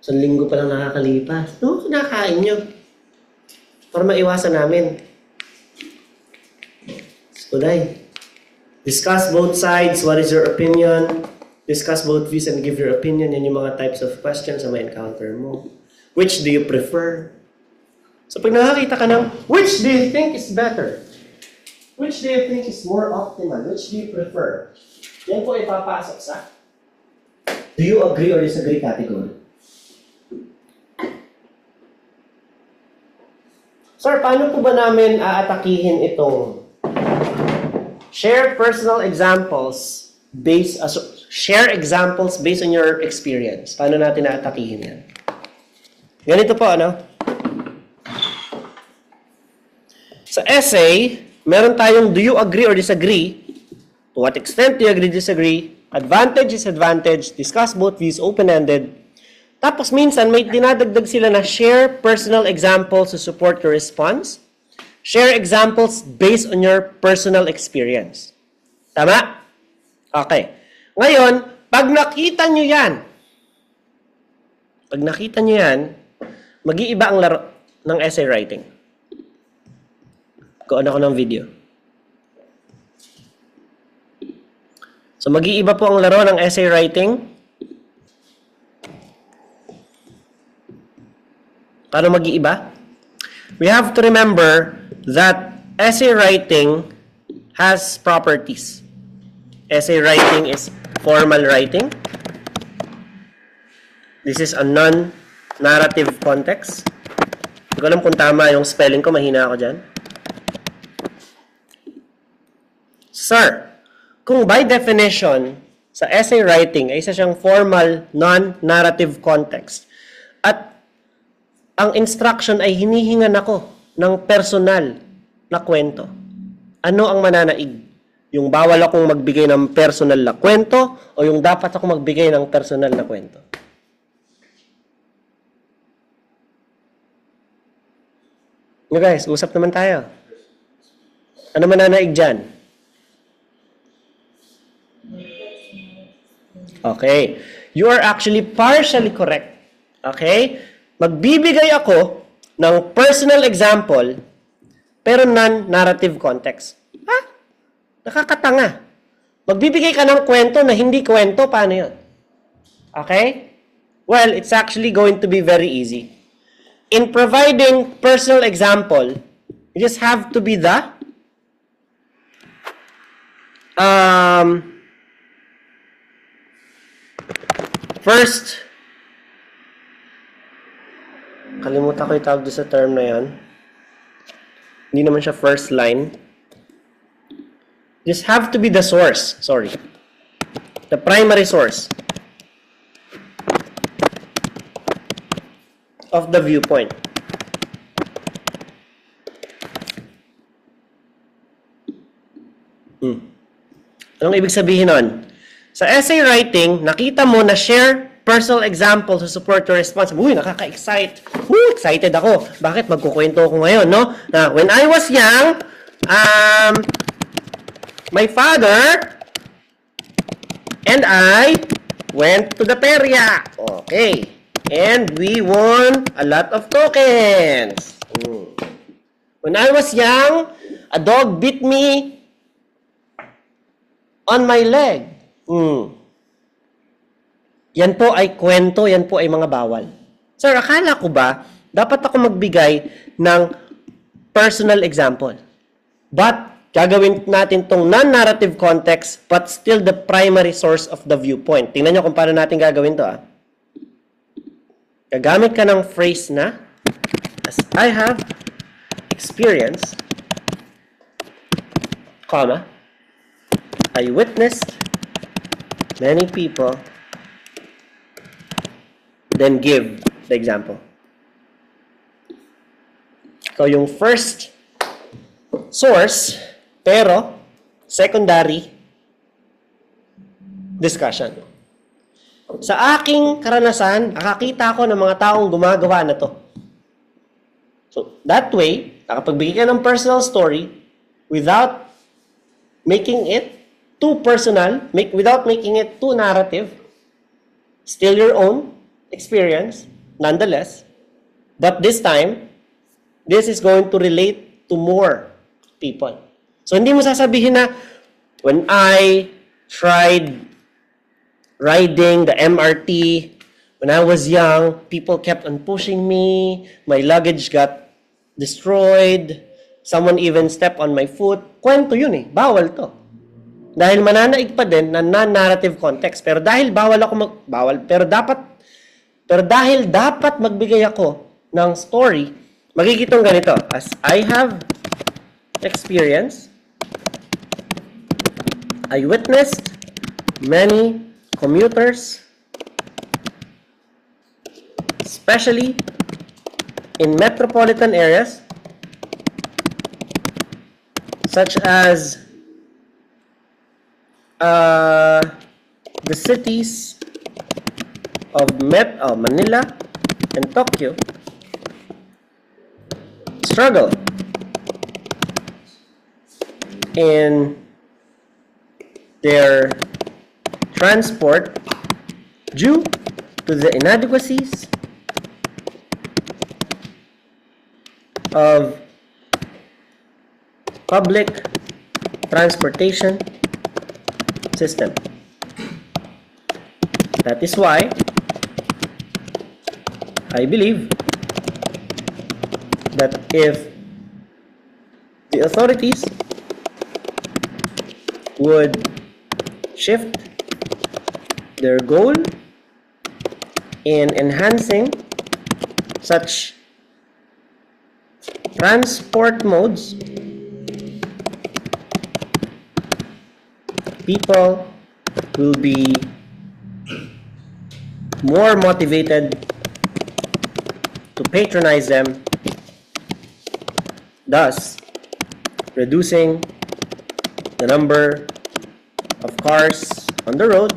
Isang linggo pa lang nakakalipas. No, kinakain nyo. Para maiwasan namin. Kuday. Discuss both sides. What is your opinion? Discuss both views and give your opinion. Yan yung mga types of questions na ma-encounter mo. Which do you prefer? So pag nakakita ka ng, which do you think is better? Which do you think is more optimal? Which do you prefer? Yan po ipapasok sa do you agree or disagree category. Sir, paano po ba namin aatakihin itong share personal examples share examples based on your experience? Paano natin aatakihin yan? Ganito po, ano? Sa essay, meron tayong do you agree or disagree? To what extent do you agree, disagree? Advantage, disadvantage, discuss both views, open-ended. Tapos minsan, may dinadagdag sila na share personal examples to support your response. Share examples based on your personal experience. Tama? Okay. Ngayon, pag nakita nyo yan, mag-iiba ang laro ng essay writing. Kuha ako ng video. So, mag-iiba po ang laro ng essay writing. Paano mag-iiba? We have to remember that essay writing has properties. Essay writing is formal writing. This is a non-narrative context. Hindi ko alam kung tama yung spelling ko. Mahina ako dyan. Sir, kung by definition, sa essay writing ay isa siyang formal, non-narrative context, at ang instruction ay hinihingan ako ng personal na kwento, ano ang mananaig? Yung bawal akong magbigay ng personal na kwento o yung dapat akong magbigay ng personal na kwento? You guys, usap naman tayo. Ano mananaig dyan? Okay. You are actually partially correct. Okay? Magbibigay ako ng personal example pero non-narrative context. Ha? Nakakatanga. Magbibigay ka ng kwento na hindi kwento, paano yun? Okay? Well, it's actually going to be very easy. In providing personal example, you just have to be the first, kalimutan ko yung tawag doon sa term na yan. Hindi naman siya first line. Just have to be the source. Sorry. The primary source of the viewpoint. Anong ibig sabihin nun? Sa essay writing, nakita mo na share personal example to support your response. Uy, nakaka-excite. Excited ako. Bakit? Magkukwento ako ngayon, no? Na, when I was young, my father and I went to the perya. Okay. And we won a lot of tokens. When I was young, a dog bit me on my leg. Yan po ay kwento, yan po ay mga bawal. Sir, akala ko ba, dapat ako magbigay ng personal example. But, gagawin natin tong non-narrative context, but still the primary source of the viewpoint. Tingnan nyo kung paano natin gagawin to. Gagamit ka ng phrase na, as I have experienced, comma, I witnessed many people, then give the example. So, yung first source, pero secondary discussion. Sa aking karanasan, nakakita ako ng mga taong gumagawa na to. So, that way, nakapagbigay ka ng personal story without making it too personal, without making it too narrative, still your own experience, nonetheless. But this time, this is going to relate to more people. So, hindi mo sasabihin na, when I tried riding the MRT, when I was young, people kept on pushing me, my luggage got destroyed, someone even stepped on my foot. Kwento yun eh, bawal to. Dahil mananaig pa din na non-narrative context. Pero dahil dahil dapat magbigay ako ng story, magigitong ganito. As I have experienced, I witnessed many commuters, especially in metropolitan areas, such as the cities of Manila and Tokyo, struggle in their transport due to the inadequacies of public transportation system. That is why I believe that if the authorities would shift their goal in enhancing such transport modes, people will be more motivated to patronize them, thus reducing the number of cars on the road,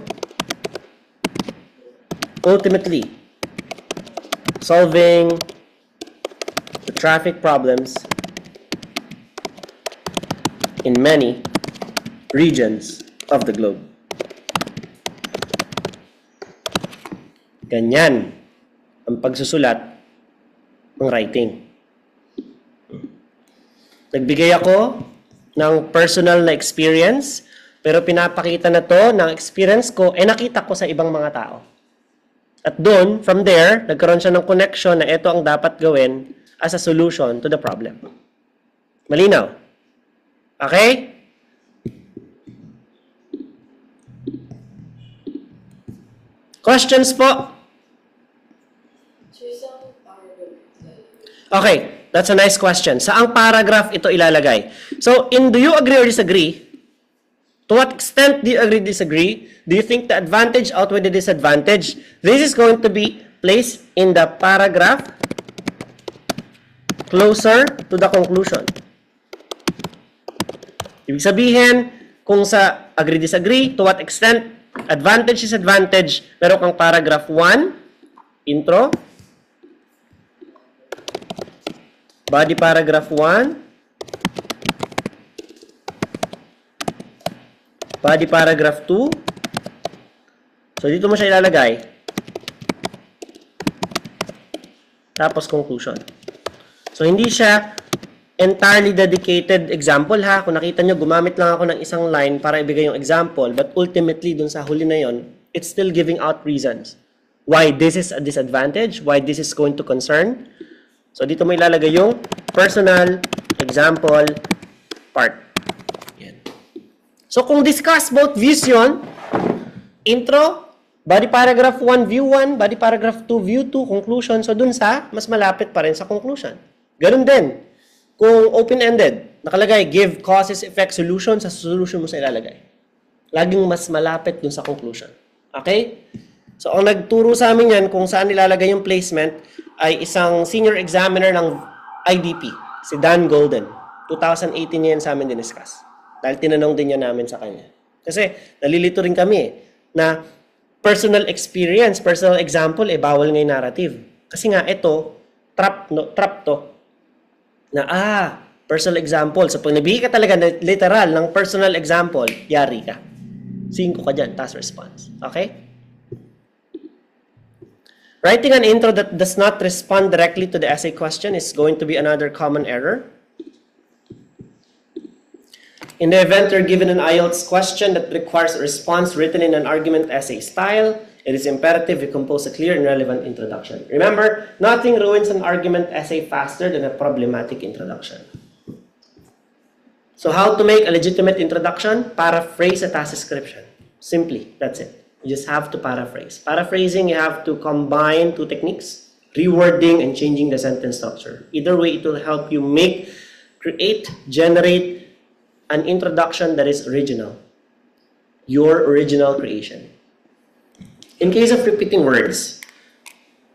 ultimately solving the traffic problems in many regions of the globe. Ganyan ang pagsusulat ng writing. Nagbigay ako ng personal na experience, pero pinapakita na to ng experience ko, nakita ko sa ibang mga tao. At doon, from there, nagkaroon siya ng connection na ito ang dapat gawin as a solution to the problem. Malinaw? Okay? Questions po? Okay, that's a nice question. Saang paragraph ito ilalagay? So, do you agree or disagree? To what extent do you agree or disagree? Do you think the advantage outweigh the disadvantage? This is going to be placed in the paragraph closer to the conclusion. Ibig sabihin, kung sa agree-disagree, to what extent, advantage, disadvantage, meron kang paragraph 1, intro, body paragraph 1, body paragraph 2, so dito mo siya ilalagay, tapos conclusion. So hindi siya entirely dedicated example ha. Kung nakita nyo, gumamit lang ako ng isang line para ibigay yung example, but ultimately dun sa huli na yon, it's still giving out reasons why this is a disadvantage, why this is going to concern. So dito mo ilalagay yung personal example part. Yan. So kung discuss both views yun, intro, body paragraph 1, view 1, body paragraph 2, view 2, conclusion. So dun sa, mas malapit pa rin sa conclusion. Ganun din. Kung open-ended, nakalagay, give causes, effect, solution, sa solution mo sa ilalagay. Laging mas malapit dun sa conclusion. Okay? So ang nagturo sa amin yan kung saan nilalagay yung placement ay isang senior examiner ng IDP, si Dan Golden. 2018 niya yan sa amin diniscuss. Dahil tinanong din niya namin sa kanya. Kasi nalilito rin kami na personal experience, personal example, bawal nga yung narrative. Kasi nga ito, trap to. Na personal example. So pag nabigay ka talaga na literal ng personal example, yari ka. 5 ka dyan, task response. Okay? Writing an intro that does not respond directly to the essay question is going to be another common error. In the event you're given an IELTS question that requires a response written in an argument essay style, it is imperative you compose a clear and relevant introduction. Remember, nothing ruins an argument essay faster than a problematic introduction. So how to make a legitimate introduction? Paraphrase a task description. Simply, that's it. You just have to paraphrase. Paraphrasing, you have to combine 2 techniques, rewording and changing the sentence structure. Either way, it will help you generate an introduction that is original. Your original creation. In case of repeating words,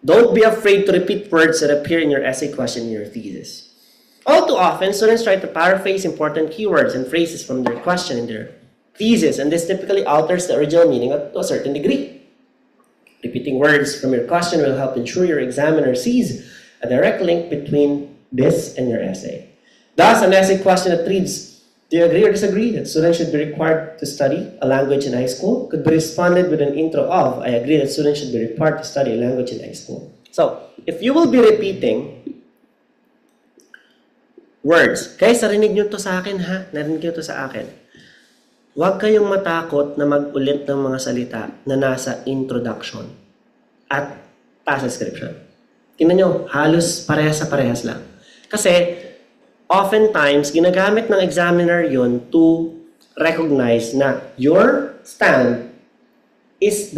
don't be afraid to repeat words that appear in your essay question in your thesis. All too often, students try to paraphrase important keywords and phrases from their question in their thesis, and this typically alters the original meaning to a certain degree. Repeating words from your question will help ensure your examiner sees a direct link between this and your essay. Thus, an essay question that reads, do you agree or disagree that students should be required to study a language in high school could be responded with an intro of, I agree that students should be required to study a language in high school. So, if you will be repeating words, guys, narinig nyo to sa akin ha? Narinig nyo to sa akin. Huwag kayong matakot na mag-ulit ng mga salita na nasa introduction at task description. Tingnan nyo, halos parehas lang. Kasi, oftentimes, ginagamit ng examiner yun to recognize na your stand is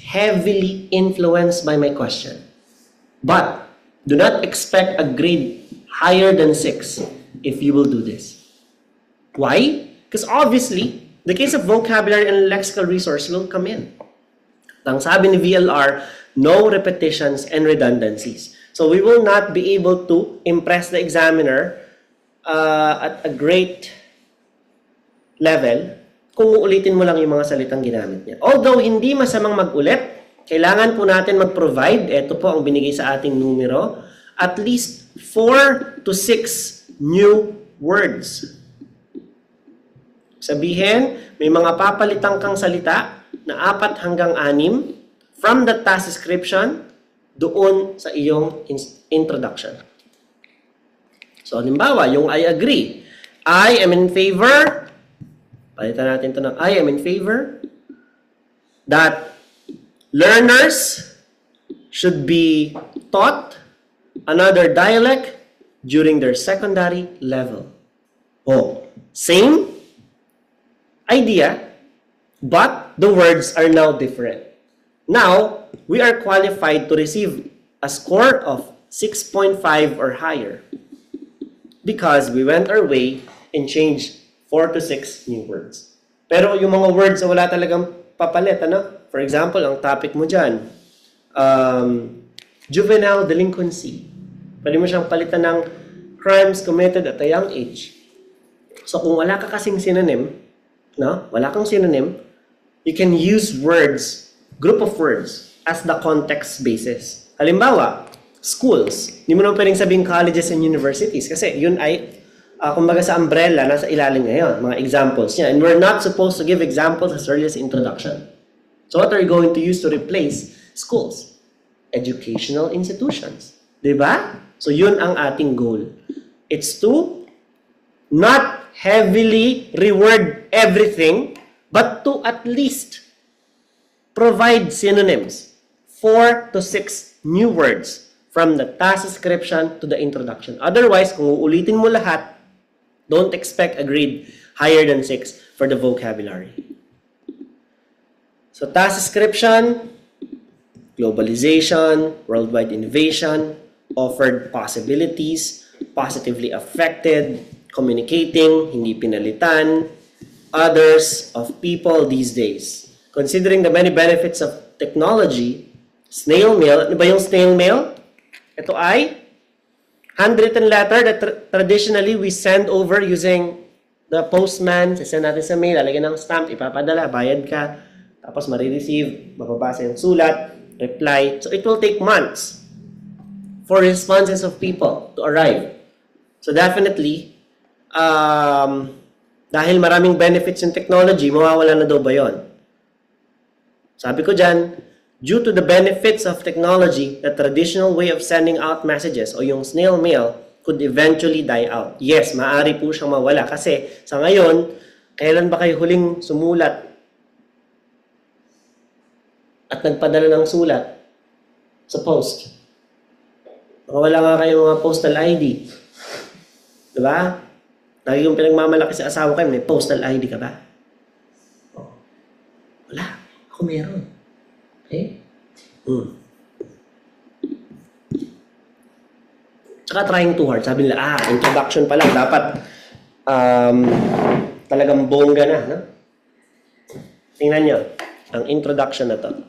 heavily influenced by my question. But, do not expect a grade higher than 6 if you will do this. Why? Because obviously, the case of vocabulary and lexical resource will come in. Ang sabi ni VLR, no repetitions and redundancies. So we will not be able to impress the examiner at a great level kung uulitin mo lang yung mga salitang ginamit niya. Although hindi masamang mag-ulit, kailangan po natin mag-provide, ito po ang binigay sa ating numero, at least 4 to 6 new words. Sabihin, may mga papalitang kang salita na 4 hanggang 6 from the task description doon sa iyong introduction. So, halimbawa, yung I agree. I am in favor, palitan natin ito ng I am in favor that learners should be taught another dialect during their secondary level. Oh, same idea, but the words are now different. Now, we are qualified to receive a score of 6.5 or higher because we went our way and changed 4 to 6 new words. Pero yung mga words na wala talagang papalit, ano? For example, ang topic mo dyan, juvenile delinquency. Pwede mo siyang palitan ng crimes committed at a young age. So kung wala ka kasing synonym, no? Wala kang synonym, you can use words, group of words, as the context basis. Halimbawa, schools. Hindi mo naman pwedeng sabihin colleges and universities kasi yun ay, kumbaga sa umbrella, nasa ilalim ngayon, mga examples niya. And we're not supposed to give examples as early as introduction. So what are you going to use to replace schools? Educational institutions. Diba? So yun ang ating goal. It's to not heavily reword everything, but to at least provide synonyms, 4 to 6 new words from the task description to the introduction. Otherwise, kung uulitin mo lahat, don't expect a grade higher than 6 for the vocabulary. So task description, globalization, worldwide innovation, offered possibilities, positively affected, communicating, hindi pinalitan, others of people these days. Considering the many benefits of technology, snail mail, ano ba yung snail mail? Ito ay handwritten letter that traditionally we send over using the postman, sisend natin sa mail, lalagyan ng stamp, ipapadala, bayad ka, tapos marireceive, mababasa yung sulat, reply. So it will take months for responses of people to arrive. So definitely, dahil maraming benefits yung technology, mawawala na daw ba yun? Sabi ko dyan, due to the benefits of technology, the traditional way of sending out messages o yung snail mail could eventually die out. Yes, maaari po siyang mawala kasi sa ngayon, kailan ba kayo huling sumulat at nagpadala ng sulat sa post? Wala nga kayo mga postal ID. Diba? Lagi yung pinagmamalaki sa asawa kayo, may postal ID ka ba? Wala. Ako meron. Okay? Tsaka trying too hard. Sabi nila, introduction pa lang. Dapat talagang bongga na. No? Tingnan nyo. Ang introduction na to.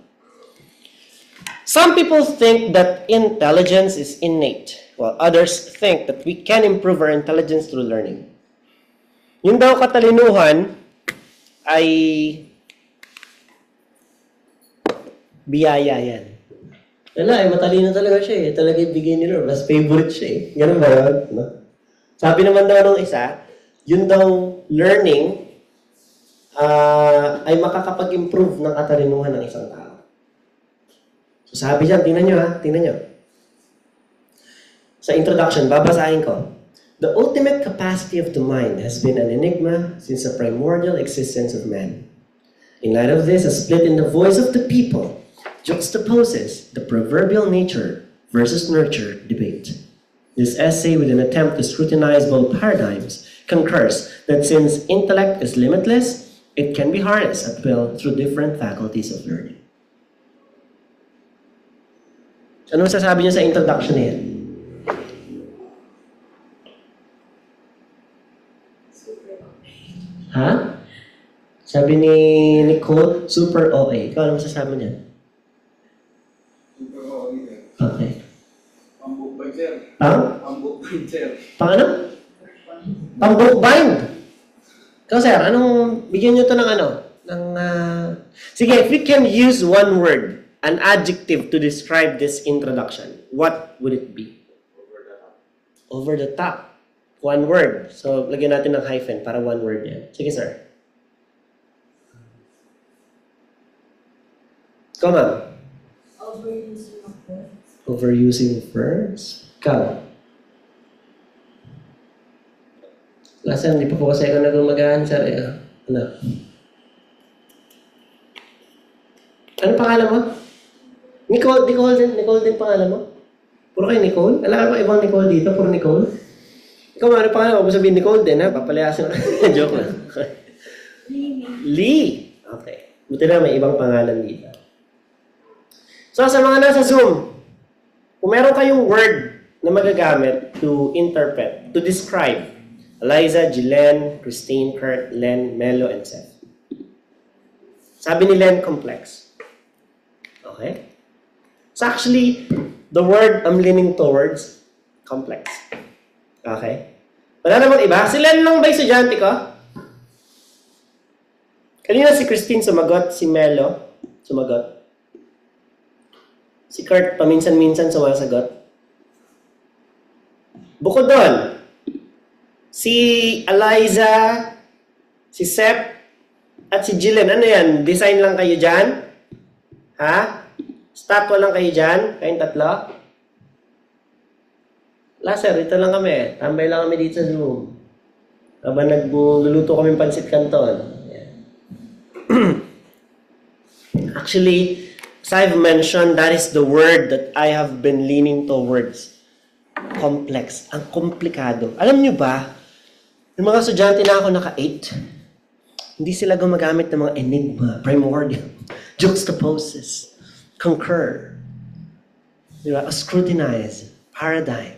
Some people think that intelligence is innate, while others think that we can improve our intelligence through learning. Yung daw katalinuhan ay biyaya yan. Wala, matalino talaga siya eh. Talaga ibigay ni Lord. Mas favorite siya eh. Ganun ba yun? No? Sabi naman daw nung isa, yun daw learning ay makakapag-improve ng katalinuhan ng isang tao. So sabi dyan, tingnan nyo ha, tingnan nyo. Sa introduction, babasahin ko. The ultimate capacity of the mind has been an enigma since the primordial existence of man. In light of this, a split in the voice of the people juxtaposes the proverbial nature versus nurture debate. This essay, with an attempt to scrutinize both paradigms, concurs that since intellect is limitless, it can be harnessed at will through different faculties of learning. Ano masasabi niyo sa introduction na yan? Super okay. Ha? Sabi ni Nicole, super OA. Ikaw ano masasabi niya? Super okay. Okay. Pambuk ba, sir? Pambuk ba, sir? Paano? Pang-bookbind. Ikaw, sir, anong, bigyan nyo to ng ano? Sige, if we can use one word, an adjective to describe this introduction, what would it be? Over the top. Over the top. One word. So, lagyan natin ng hyphen para one word yan. Sige, sir. Ikaw, ma'am. Overusing of words. Overusing of verbs. Ikaw. Last time, hindi pa po kasi ako nag-umagaan, sir. Ano? Ano pangalan mo? Nicole din pangalan mo? Puro kayo Nicole? Alam mo ibang Nicole dito? Puro Nicole? Ikaw, ano pangalan mo? Kung sabihin Nicole din, ha? Papalayasin ako. Joke lang. Lee. Okay. Buti na may ibang pangalan dito. So, sa mga nasa Zoom, kung meron kayong word na magagamit to interpret, to describe, Eliza, Jilen, Christine, Kurt, Len, Melo, and Seth. Sabi ni Len, complex. Okay? So actually, the word I'm leaning towards, complex. Okay? Wala namang iba. Si Len lang ba yung estudyante ko? Kanina si Christine sumagot, si Melo sumagot. Si Kurt paminsan-minsan sumasagot. Bukod doon, si Eliza, si Seth, at si Jilen. Ano yan? Design lang kayo dyan? Ha? Statwa lang kayo dyan? Kayong tatlo? Sir, ito lang kami. Tambay lang kami dito sa Zoom. Habang nagluluto kami pansit canton. Yeah. Actually, as I've mentioned, that is the word that I have been leaning towards. Complex. Ang komplikado. Alam nyo ba, yung mga estudyante na ako naka-8, hindi sila gumagamit ng mga enigma, primordial, juxtaposes, concur, diba? Scrutinize, paradigm.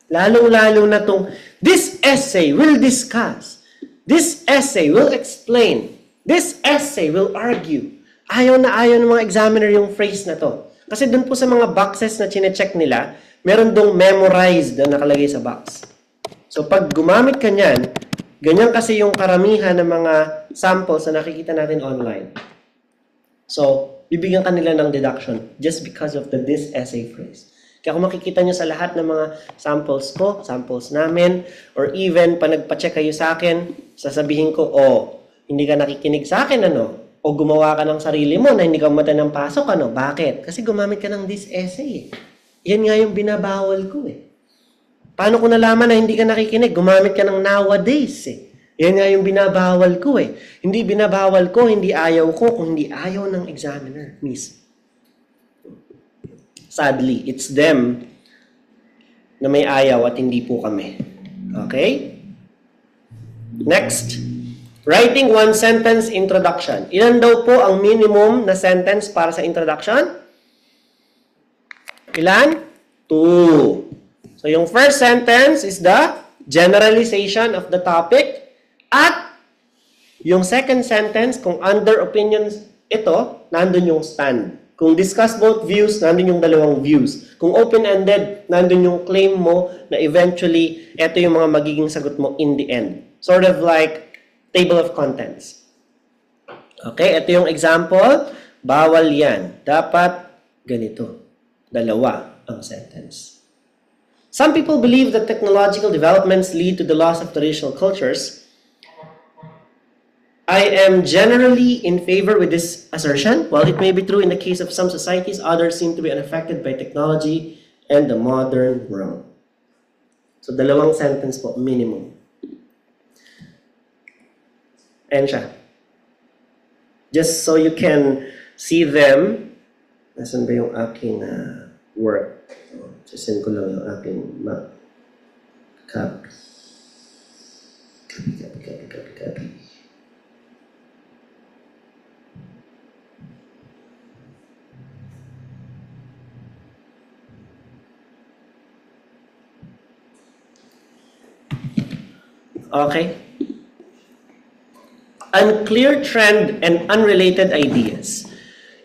Lalong-lalo na tong, this essay will discuss, this essay will explain, this essay will argue. Ayaw na ayaw ng mga examiner yung phrase na to. Kasi dun po sa mga boxes na chinecheck nila, meron dong memorized na nakalagay sa box. So pag gumamit ka niyan, ganyan kasi yung karamihan ng mga samples na nakikita natin online. So, bibigyan ka nila ng deduction just because of this essay phrase. Kaya kung makikita nyo sa lahat ng mga samples ko, samples namin, or even pa nagpa-check kayo sa akin, sasabihin ko, hindi ka nakikinig sa akin, ano? O gumawa ka ng sarili mo na hindi ka mata ng pasok, ano? Bakit? Kasi gumamit ka ng this essay. Yan nga yung binabawal ko eh. Paano ko nalaman na hindi ka nakikinig? Gumamit ka ng nowadays eh. Yan nga yung binabawal ko eh. Hindi binabawal ko, hindi ayaw ko, kung hindi ayaw ng examiner mismo. Sadly, it's them na may ayaw at hindi po kami. Okay? Next. Writing one sentence introduction. Ilan daw po ang minimum na sentence para sa introduction? Ilan? 2. So, yung first sentence is the generalization of the topic. At yung second sentence, kung under opinions ito, nandun yung stand. Kung discuss both views, nandun yung dalawang views. Kung open-ended, nandun yung claim mo na eventually, ito yung mga magiging sagot mo in the end. Sort of like table of contents. Okay, ito yung example. Bawal yan. Dapat ganito. Dalawa ang sentence. Some people believe that technological developments lead to the loss of traditional cultures. I am generally in favor with this assertion. While it may be true in the case of some societies, others seem to be unaffected by technology and the modern world. So, dalawang sentence po, minimum. Ayan siya. Just so you can see them. Nasaan ba yung aking work. So, send ko lang yung aking map. Copy. Copy. Okay. Unclear trend and unrelated ideas.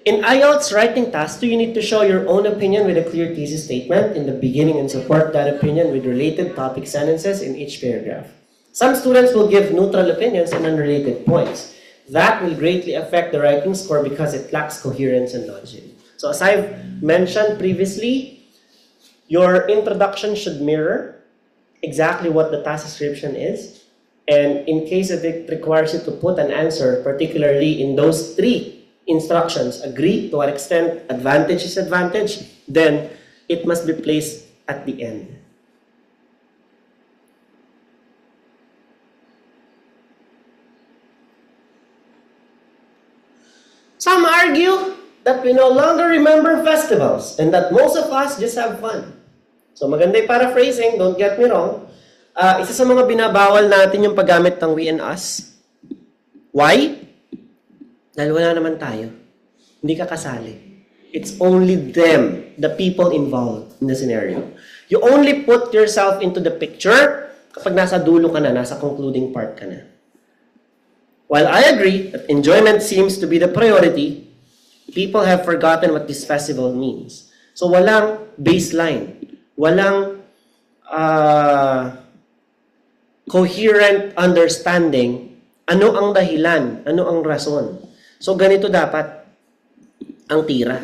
In IELTS writing task 2, you need to show your own opinion with a clear thesis statement in the beginning and support that opinion with related topic sentences in each paragraph. Some students will give neutral opinions and unrelated points. That will greatly affect the writing score because it lacks coherence and logic. So as I've mentioned previously, your introduction should mirror exactly what the task description is. And in case if it requires you to put an answer, particularly in those 3 instructions, agree, to what extent advantage is advantage, then it must be placed at the end. Some argue that we no longer remember festivals and that most of us just have fun. So maganda yung paraphrasing, don't get me wrong. Isa sa mga binabawal natin yung paggamit ng we and us. Why? Dahil wala naman tayo. Hindi ka kasali. It's only them, the people involved in the scenario. You only put yourself into the picture kapag nasa dulo ka na, nasa concluding part ka na. While I agree that enjoyment seems to be the priority, people have forgotten what this festival means. So walang baseline, walang coherent understanding, ano ang dahilan, ano ang rason. So ganito dapat ang tira.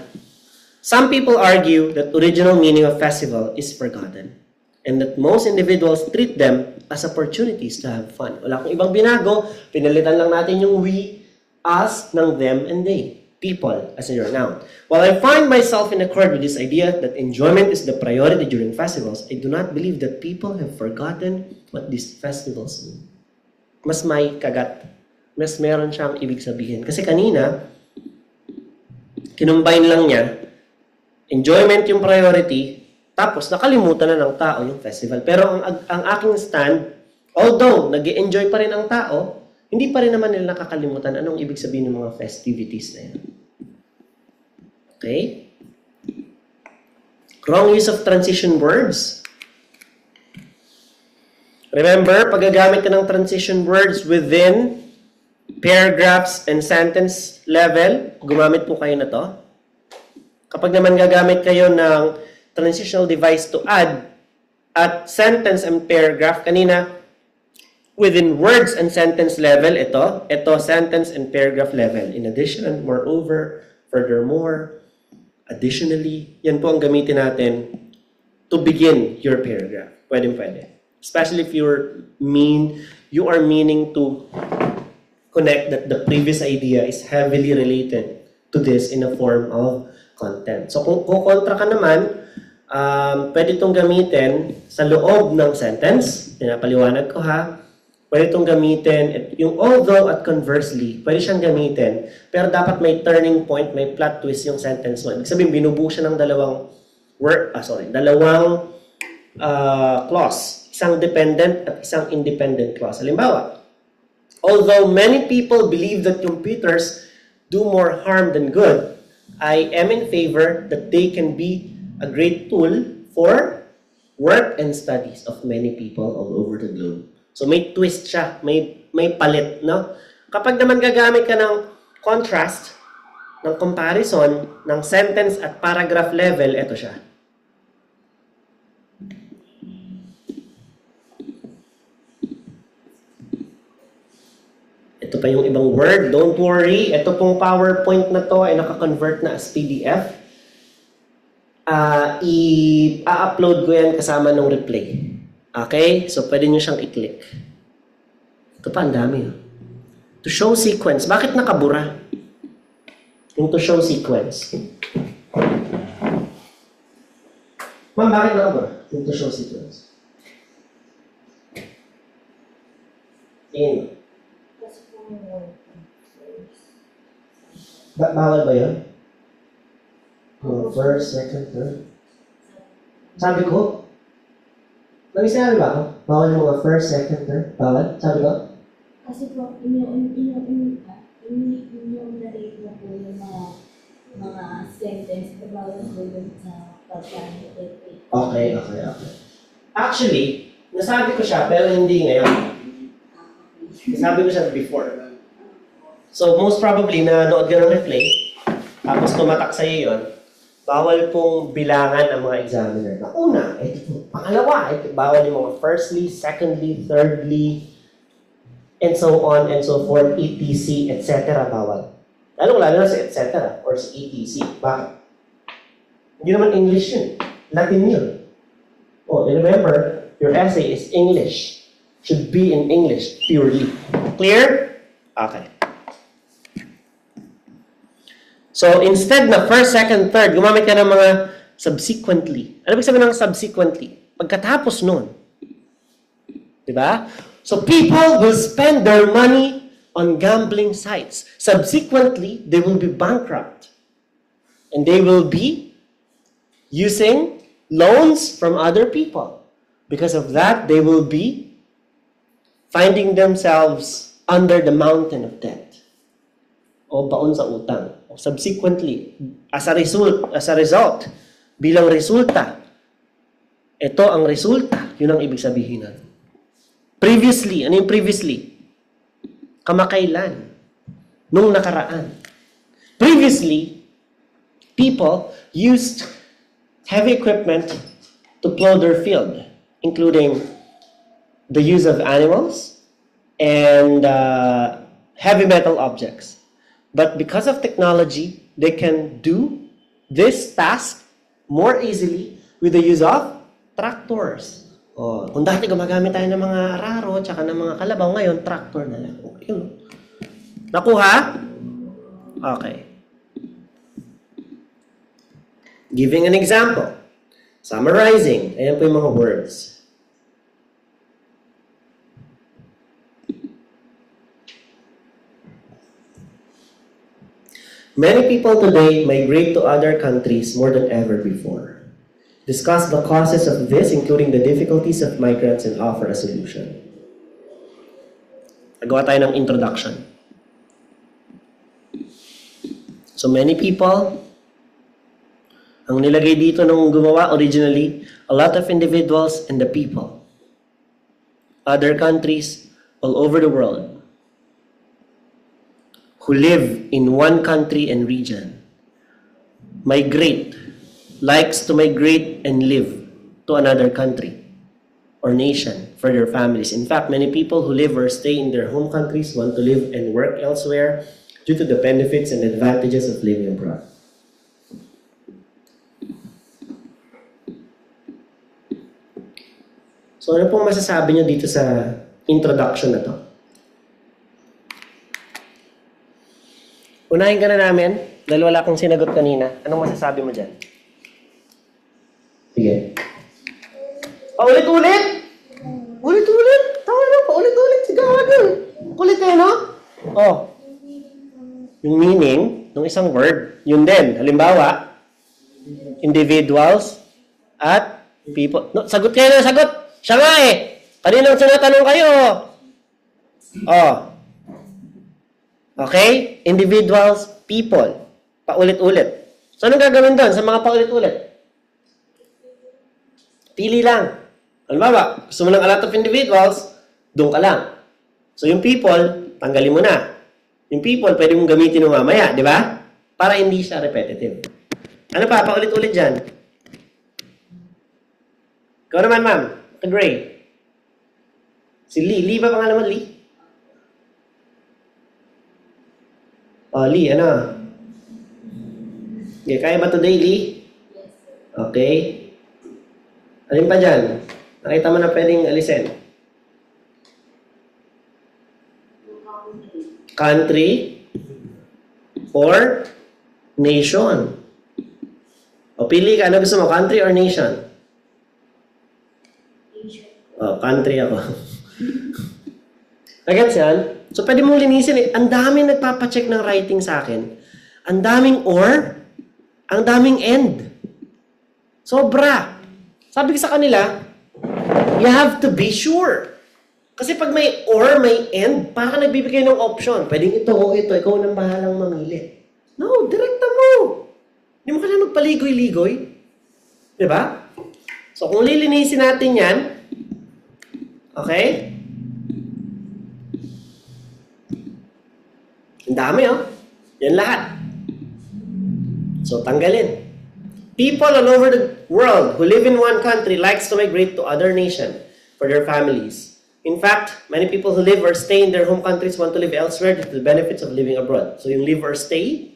Some people argue that original meaning of festival is forgotten and that most individuals treat them as opportunities to have fun. Wala akong ibang binago, pinalitan lang natin yung we, us, ng them, and they. People as your noun. While I find myself in accord with this idea that enjoyment is the priority during festivals, I do not believe that people have forgotten what these festivals mean. Mas may kagat. Mas meron siyang ibig sabihin. Kasi kanina, kinumbine lang niya, enjoyment yung priority, tapos nakalimutan na ng tao yung festival. Pero ang aking stand, although nag-enjoy pa rin ang tao, hindi pa rin naman nila nakakalimutan anong ibig sabihin ng mga festivities na yan. Okay? Wrong use of transition words. Remember, paggagamit ka ng transition words within paragraphs and sentence level, gumamit po kayo na to. Kapag naman gagamit kayo ng transitional device to add at sentence and paragraph, kanina, within words and sentence level, ito sentence and paragraph level. In addition, moreover, furthermore, additionally, yan po ang gamitin natin to begin your paragraph. Pwede. Especially if you are meaning to connect that the previous idea is heavily related to this in a form of content. So kung kontra ka naman, pwede itong gamitin sa loob ng sentence. Pinapaliwanag ko ha. Pwede itong gamitin, yung although at conversely, pwede siyang gamitin, pero dapat may turning point, may plot twist yung sentence mo. Ibig sabihin, binubuo siya ng dalawang clause. Isang dependent at isang independent clause. Halimbawa, although many people believe that computers do more harm than good, I am in favor that they can be a great tool for work and studies of many people all over the globe. So may twist siya, may palit, no? Kapag naman gagamit ka ng contrast, ng comparison, ng sentence at paragraph level, ito siya. Ito pa yung ibang word, don't worry. Ito pong PowerPoint na to ay naka-convert na as PDF. I-upload ko yan kasama ng replay. Okay? So, pwede nyo siyang i-click. Ito pa, ang dami. To show sequence. Bakit nakabura? Yung to show sequence. Ma'am, bakit nakabura? Yung to show sequence. In. Bawal ba yun? First, second, third. Sabi ko, may sinabi ba ako? Bawal yung mga first, second, third? Bawal? Sabi ko? Kasi po, inyong narate na po yung mga sentence na bawal po yun sa pagkain. Okay. Actually, nasabi ko siya, pero hindi ngayon. Nasabi ko siya before. So, most probably, nanood ka ng replay, tapos tumatak sa'yo yun, bawal pong bilangan ang mga examiner. Na una, pangalawa, bawal yung mga firstly, secondly, thirdly, and so on and so forth, etc., etc. bawal. Lalo na sa etc. or sa etc. Bakit? Hindi naman English yun. Latin yun. Oh, and remember, your essay is English. Should be in English, purely. Clear? Okay. So, instead na first, second, third, gumamit ka ng mga subsequently. Ano ibig sabihin ng subsequently? Pagkatapos nun. Diba? So, people will spend their money on gambling sites. Subsequently, they will be bankrupt. And they will be using loans from other people. Because of that, they will be finding themselves under the mountain of debt. O baon sa utang. O subsequently, as a result, bilang resulta, ito ang resulta. Yun ang ibig sabihin nun. Previously, ano yung previously? Kamakailan. Nung nakaraan. Previously, people used heavy equipment to plow their field, including the use of animals and heavy metal objects. But because of technology, they can do this task more easily with the use of tractors. Oh, kung dati gumagamit tayo ng mga araro tsaka ng mga kalabaw, ngayon tractor na lang. Okay. Nakuha? Okay. Giving an example. Summarizing. Ayan po yung mga words. Many people today migrate to other countries more than ever before. Discuss the causes of this, including the difficulties of migrants, and offer a solution. Nagawa tayo ng introduction. So many people, ang nilagay dito nung gumawa originally, a lot of individuals and the people. Other countries all over the world who live in one country and region likes to migrate and live to another country or nation for their families. In fact, many people who live or stay in their home countries want to live and work elsewhere due to the benefits and advantages of living abroad. So ano pong masasabi niyo dito sa introduction na to? Unahin ka na namin, dahil wala akong sinagot kanina. Anong masasabi mo dyan? Sige. Paulit-ulit? Ulit-ulit? Tawa na, paulit-ulit. Sigawan. Kulit eh, no? Oh. Yung meaning ng isang word, yun din. Halimbawa, individuals at people. No, sagot kayo na, sagot. Siya nga eh. Kaninang sinatanong kayo. Oh. Okay? Individuals, people. Paulit-ulit. So, anong gagawin doon sa mga paulit-ulit? Pili lang. Halimbawa, gusto mo ng a lot of individuals, doon ka lang. So, yung people, tanggalin mo na. Yung people, pwede mong gamitin mo mamaya, di ba? Para hindi siya repetitive. Ano pa? Paulit-ulit dyan. Ikaw naman, ma'am. Gray. Si Lee. Lee ba pangalan mo, Lee? Oh, Lee, ano? Okay, kaya ba today, Lee? Okay. Alin pa dyan? Nakita mo na pwedeng alisin. Country or nation. O pili ka, ano gusto mo? Country or nation? Oh, country ako. Agad yan? So, pwede mong linisin eh. Ang daming nagpapacheck ng writing sa akin. Ang daming or, ang daming end. Sobra. Sabi ko sa kanila, you have to be sure. Kasi pag may or, may and, para nagbibigay ng option. Pwedeng ito o ito, ikaw nang bahalang mamili. No, direkta mo. Hindi mo kailangan magpaligoy-ligoy. Diba? So, kung lilinisin natin yan, okay? Ang dami, oh. Yan lahat. So, tanggalin. People all over the world who live in one country likes to migrate to other nation for their families. In fact, many people who live or stay in their home countries want to live elsewhere due to the benefits of living abroad. So, yung live or stay,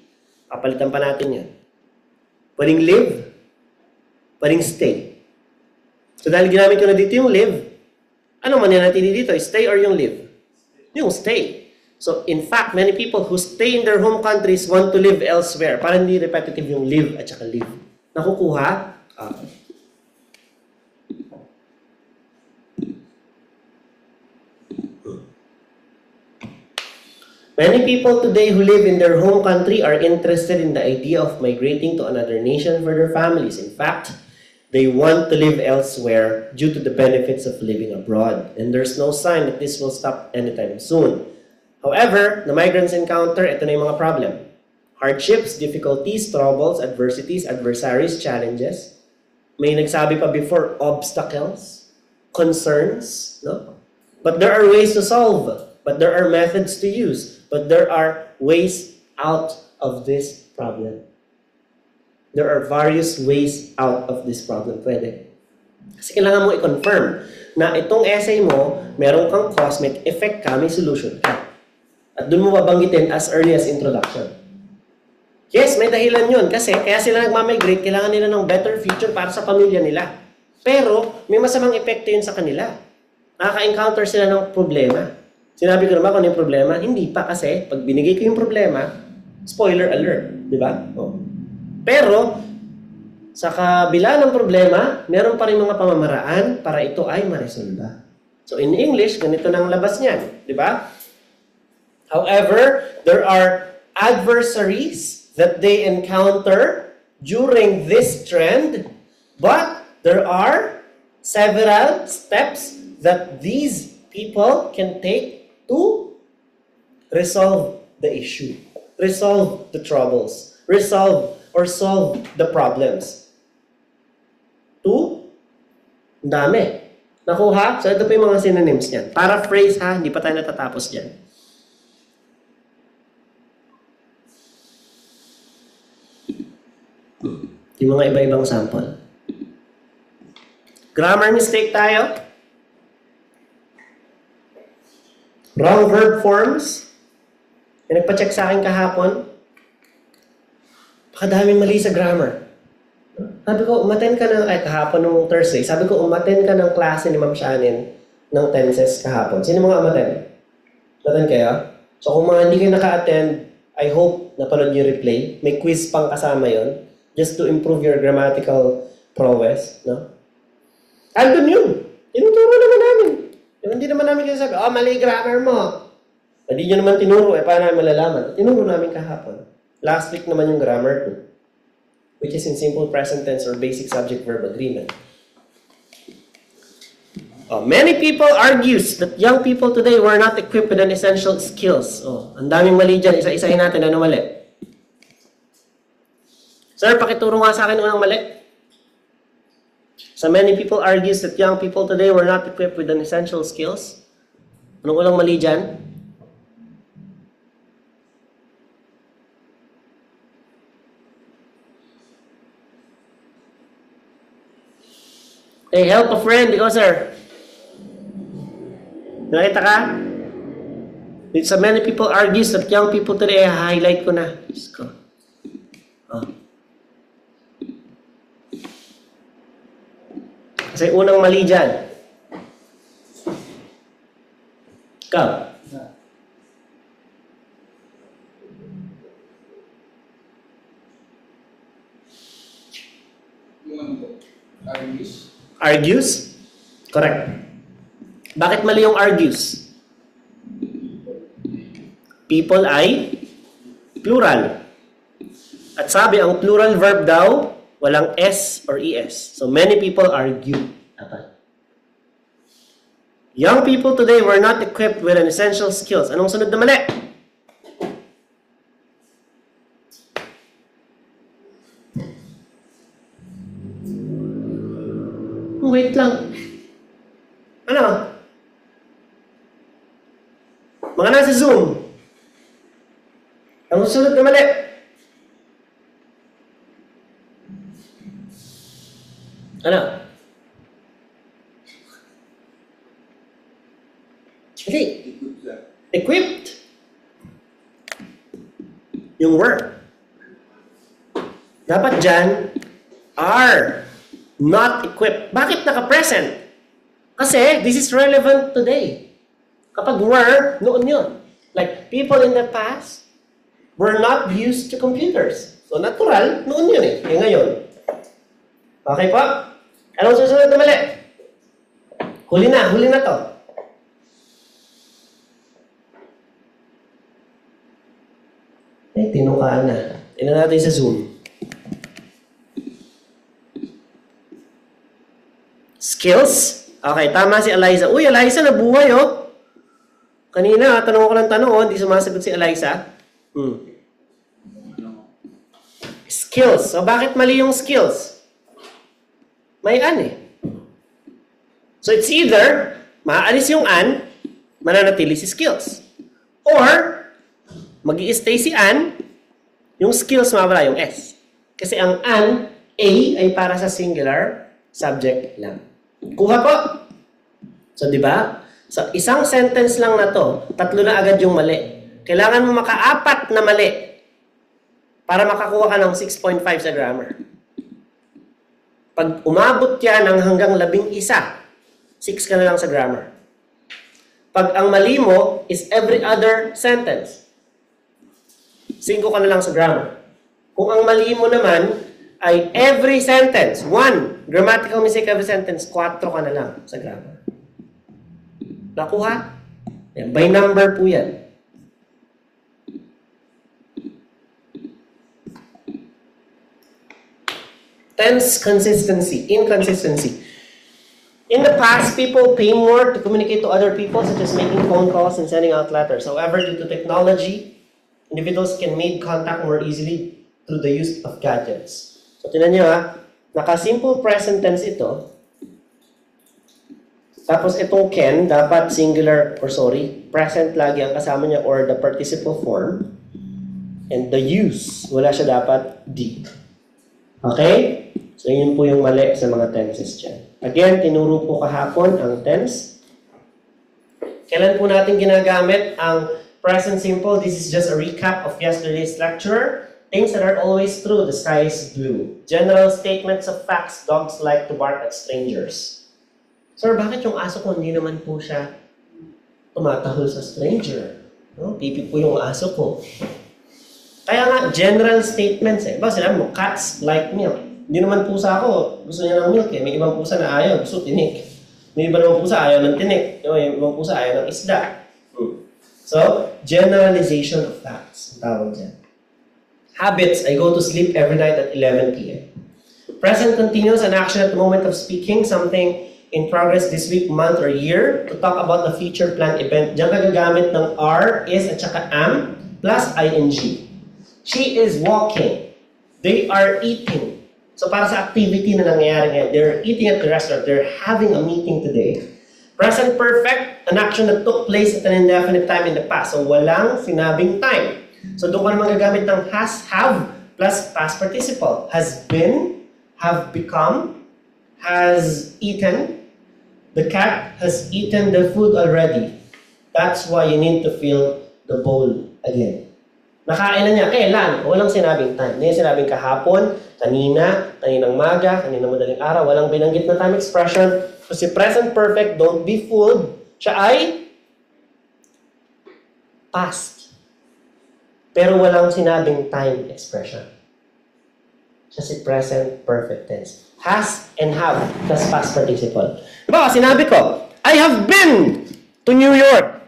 kapalitan pa natin yan. Pwedeng live, pwedeng stay. So, dahil ginamit ko na dito yung live, ano man yan natin dito? Stay or yung live? Yung stay. So, in fact, many people who stay in their home countries want to live elsewhere. Para hindi repetitive yung live at saka live. Nakukuha? Many people today who live in their home country are interested in the idea of migrating to another nation for their families. In fact, they want to live elsewhere due to the benefits of living abroad. And there's no sign that this will stop anytime soon. However, the migrants encounter, ito na yung mga problem. Hardships, difficulties, troubles, adversities, adversaries, challenges. May nagsabi pa before, obstacles, concerns, no? But there are ways to solve. But there are methods to use. But there are ways out of this problem. There are various ways out of this problem. Pwede. Kasi kailangan mo i-confirm na itong essay mo, meron kang cause, may effect ka, may solution ka. At doon mo babanggitin as early as introduction. Yes, may dahilan yun. Kasi kaya sila nagmamigrate, kailangan nila ng better future para sa pamilya nila. Pero may masamang epekto yun sa kanila. Nakaka-encounter sila ng problema. Sinabi ko naman kung ano yung problema. Hindi pa kasi pag binigay ko yung problema, spoiler alert. Di ba? Oh. Pero sa kabila ng problema, meron pa rin mga pamamaraan para ito ay maresolba. So in English, ganito nang labas niyan. Di ba? However, there are adversaries that they encounter during this trend, but there are several steps that these people can take to resolve the issue, resolve the troubles, resolve or solve the problems. Ang dami. Nakuha? So ito pa yung mga synonyms niyan. Paraphrase ha, hindi pa tayo natatapos dyan. Yung mga iba-ibang sample. Grammar mistake tayo. Wrong verb forms. Yung nagpa-check sa akin kahapon. Pakadaming mali sa grammar. Sabi ko, umattend ka ng, kahapon nung Thursday, sabi ko, umattend ka ng klase ni Ma'am Shannon ng tenses kahapon. Sino mga umattend? Umattend kayo? So kung mga hindi kayo naka-attend, I hope napanood yung replay. May quiz pang kasama yon, just to improve your grammatical prowess. No? Andun yun. Tinuturo naman namin. Hindi naman namin kayo sabi, mali grammar mo. Hindi nyo naman tinuro, paano namin malalaman? Tinuro namin kahapon. Last week naman yung grammar 2, which is in simple present tense or basic subject-verb agreement. Many people argues that young people today were not equipped with an essential skills. Ang daming mali dyan. Isa-isahin natin. Ano mali? Sir, pakituro nga sa akin unang mali. So many people argues that young people today were not equipped with an essential skills. Anong unang mali dyan? Hey, help a friend. Ikaw, sir. Nakita ka? So many people argues that young people today, highlight ko na. Diyos ko. Kasi unang mali dyan. Ikaw. Yung ano po? Argues? Argues? Correct. Bakit mali yung argues? People ay plural. At sabi, ang plural verb daw Walang S or ES. So many people argue. Dapat. Young people today were not equipped with an essential skills. Anong sunod na mali? Wait lang. Ano? Mga nasa Zoom. Ang sunod na mali. Ano? Hindi. Equipped. Yung word. Dapat dyan, are not equipped. Bakit naka-present? Kasi this is relevant today. Kapag were, noon yun. Like, people in the past were not used to computers. So, natural, noon yun eh. Eh ngayon. Okay po? Anong susunod na mali? Huli na to. Eh, tinukaan na. Tingnan natin sa Zoom. Skills. Okay, tama si Eliza. Uy, Eliza, nabuhay oh. Kanina, tanong ko ng tanong oh, hindi sumasagot si Eliza. Skills. So, bakit mali yung skills? May an eh. So, it's either maaalis yung an, mananatili si skills. Or, mag-i-stay si an, yung skills mawala yung S. Kasi ang an, A, ay para sa singular subject lang. Kuha po. So, di ba? So, isang sentence lang na to, tatlo na agad yung mali. Kailangan mo maka-apat na mali para makakuha ka ng 6.5 sa grammar. Pag umabot yan ng hanggang 11, 6 ka na lang sa grammar. Pag ang mali mo is every other sentence, 5 ka na lang sa grammar. Kung ang mali mo naman ay every sentence, 1 grammatical mistake every sentence, 4 ka na lang sa grammar. Nakuha? Yan, by number po yan. Tense consistency, inconsistency. In the past, people pay more to communicate to other people, such as making phone calls and sending out letters. However, due to technology, individuals can make contact more easily through the use of gadgets. So, tinan nyo ha, naka-simple present tense ito. Tapos itong can, dapat singular, present lagi ang kasama niya or the participle form. And the use, wala siya dapat D. Okay? So, yun po yung mali sa mga tenses dyan. Again, tinuro po kahapon ang tense. Kailan po natin ginagamit ang present simple? This is just a recap of yesterday's lecture. Things that are always true. The sky is blue. General statements of facts. Dogs like to bark at strangers. Sir, bakit yung aso ko hindi naman po siya tumatahol sa stranger? No? Pipi po yung aso ko. Kaya nga, general statements eh. Ba, sinabi mo, cats like milk. Hindi naman pusa ako, gusto niya ng milk eh. May ibang pusa na ayaw, gusto tinik. May ibang naman pusa ayaw ng tinik. May ibang pusa ayaw ng isda. So, generalization of facts. Tawag dyan. Habits, I go to sleep every night at 11 p.m. Present continuous, an action at the moment of speaking, something in progress this week, month, or year. To talk about the future planned event. Diyan ka gagamit ng are, is, at saka am, plus ing. She is walking. They are eating. So para sa activity na nangyayari ngayon, they're eating at the restaurant, they're having a meeting today. Present perfect, an action that took place at an indefinite time in the past. So walang sinabing time. So doon ka naman gagamit ng has, have, plus past participle. Has been, have become, has eaten. The cat has eaten the food already. That's why you need to fill the bowl again. Nakain na niya, kailan? Walang sinabing time. Hindi sinabing kahapon, kaninang maga, kaninang madaling araw. Walang binanggit na time expression. Kasi present perfect, don't be fooled. Siya ay past. Pero walang sinabing time expression. Siya si present perfect tense. Has and have, plus past participle. Diba, sinabi ko, I have been to New York.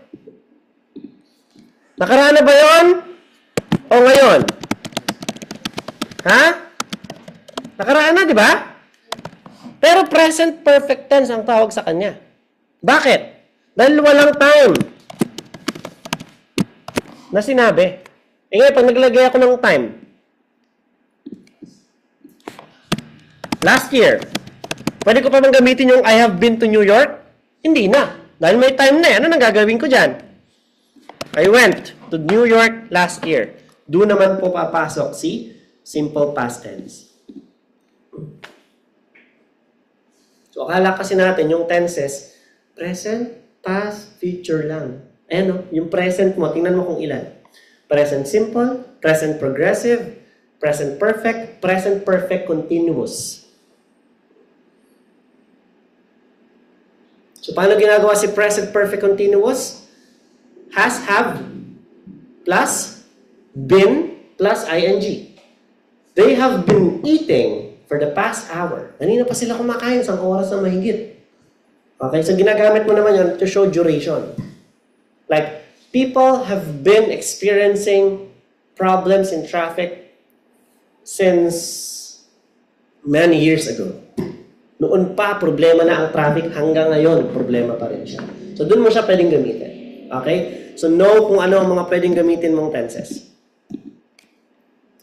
Nakaraan na ba yun? O ngayon? Ha? Nakaraan na, di ba? Pero present perfect tense ang tawag sa kanya. Bakit? Dahil walang time na sinabi. Eh ngayon, pag naglagay ako ng time, last year, pwede ko pa bang gamitin yung I have been to New York? Hindi na. Dahil may time na. Ano nang gagawin ko dyan? I went to New York last year. Doon naman po papasok si simple past tense. So, akala kasi natin yung tenses, present, past, future lang. Ayan o, yung present mo, tingnan mo kung ilan. Present simple, present progressive, present perfect continuous. So, paano ginagawa si present perfect continuous? Has, have, plus, been, plus ing. They have been eating for the past hour. Kanina pa sila kumakain, 1 oras na mahigit. Okay, so ginagamit mo naman yun to show duration. Like, people have been experiencing problems in traffic since many years ago. Noon pa, problema na ang traffic. Hanggang ngayon, problema pa rin siya. So, dun mo siya pwedeng gamitin. Okay? So, know kung ano ang mga pwedeng gamitin mong tenses.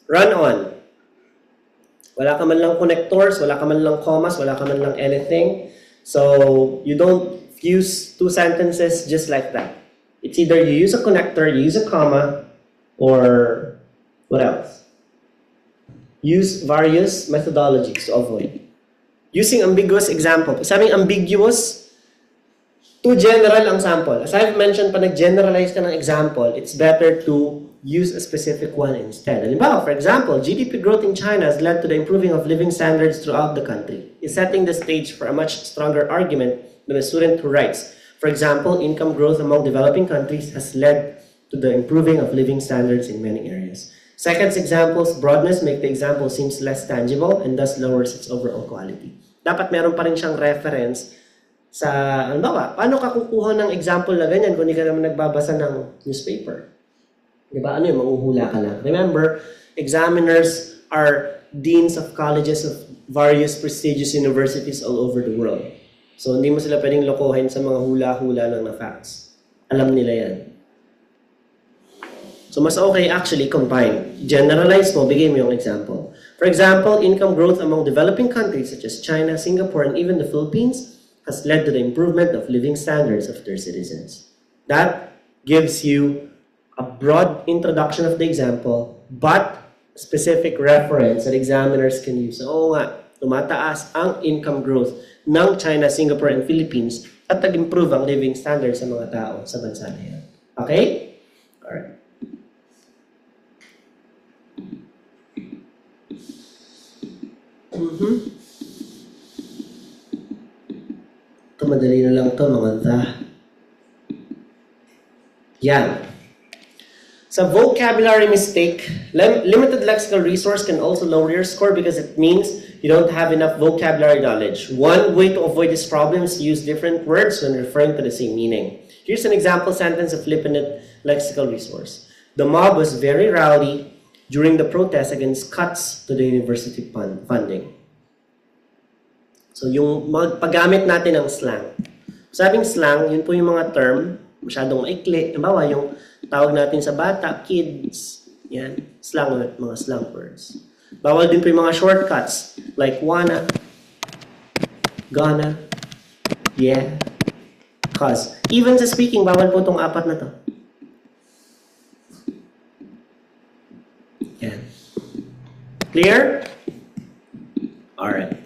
Run on. Wala ka man lang connectors, wala ka man lang commas, wala ka man lang anything. So, you don't use 2 sentences just like that. It's either you use a connector, you use a comma, or what else? Use various methodologies to avoid. Using ambiguous example. Sabing ambiguous, too general ang sample. As I've mentioned, pag nag-generalize ka ng example, it's better to use a specific one instead. Halimbawa, for example, GDP growth in China has led to the improving of living standards throughout the country. It's setting the stage for a much stronger argument than a student who writes. For example, income growth among developing countries has led to the improving of living standards in many areas. Second example's broadness make the example seems less tangible and thus lowers its overall quality. Dapat meron pa rin siyang reference sa, ano ba, paano ka kukuha ng example na ganyan kung hindi ka naman nagbabasa ng newspaper? Diba? Ano yung manguhula ka lang? Remember, examiners are deans of colleges of various prestigious universities all over the world. So, hindi mo sila pwedeng lokohin sa mga hula-hula lang na facts. Alam nila yan. So, mas okay actually combine. Generalize mo, bigay mo yung example. For example, income growth among developing countries such as China, Singapore, and even the Philippines has led to the improvement of living standards of their citizens. That gives you a broad introduction of the example, but specific reference that examiners can use. Oo nga, tumataas ang income growth ng China, Singapore, and Philippines at nag-improve ang living standards sa mga tao sa bansa na yan. Okay? Alright. Ito, madali na lang ito, mga the. Yan. Sa vocabulary mistake, limited lexical resource can also lower your score because it means you don't have enough vocabulary knowledge. One way to avoid this problem is to use different words when referring to the same meaning. Here's an example sentence of limited lexical resource. The mob was very rowdy during the protest against cuts to the university funding. So, yung paggamit natin ng slang. Sabing slang, yun po yung mga term, masyadong maikli. Halimbawa, yung tawag natin sa bata, kids. Yan, slang ulit, mga slang words. Bawal din po yung mga shortcuts, like wanna, gonna, yeah, cause. Even sa speaking, bawal po itong 4 na to. Yan. Clear? Alright.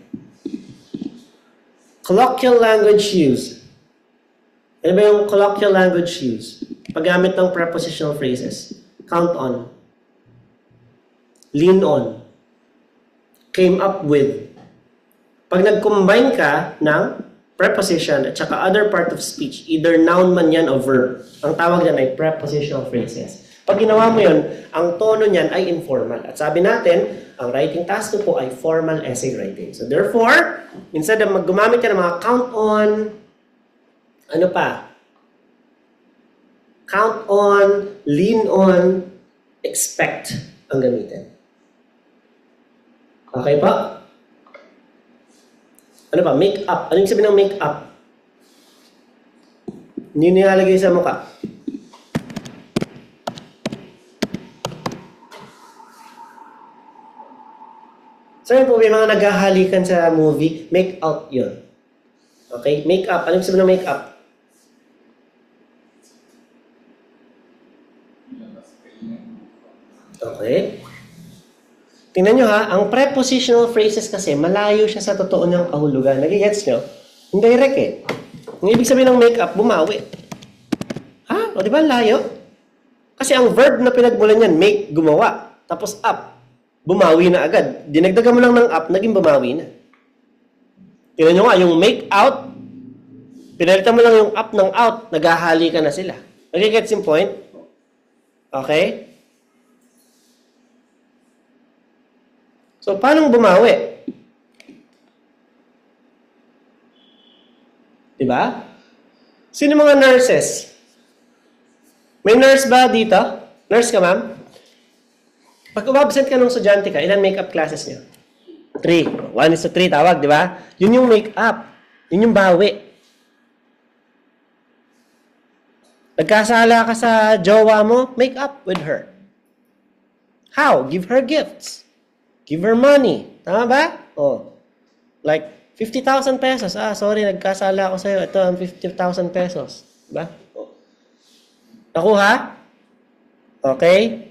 Colloquial language use. Ano ba yung colloquial language use? Paggamit ng prepositional phrases. Count on. Lean on. Came up with. Pag nag-combine ka ng preposition at saka other part of speech, either noun man yan o verb, ang tawag yan ay prepositional phrases. Pag ginawa mo yun, ang tono niyan ay informal. At sabi natin, ang writing task po ay formal essay writing. So therefore, instead of gumamit ka ng mga count on, ano pa? Count on, lean on, expect ang gamitin. Okay pa? Ano pa? Make up. Ano yung sabihin ng make up? Hindi nilalagay sa mukha. So yun po, may mga naghahalikan sa movie, make out yun. Okay? Make up. Ano yung sabihin ng make up? Okay? Tingnan nyo ha, ang prepositional phrases kasi, malayo siya sa totoo niyang kahulugan. Nagigets nyo? Indirect eh. Ang ibig sabihin ng make up, bumawi. Ha? O di ba layo? Kasi ang verb na pinagmulan niyan, make, gumawa. Tapos up, bumawi na agad. Dinagdagan mo lang ng up, naging bumawi na. Tingnan nyo nga, yung make out, pinalitan mo lang yung up ng out, naghahali ka na sila. Nagigets yung point? Okay? So, paano bumawi? Diba? Sino mga nurses? May nurse ba dito? Nurse ka, ma'am? Pag umabsent ka ng estudyante ka, ilan make-up classes niyo? 3. 1:3 tawag, di ba? Yun yung make-up. Yun yung bawi. Nagkasala ka sa jowa mo, make up with her. How? Give her gifts. Give her money. Tama ba? Oh. Like, 50,000 pesos. Ah, sorry, nagkasala ako sa'yo. Ito ang 50,000 pesos. Diba? Oh. Nakuha? Okay?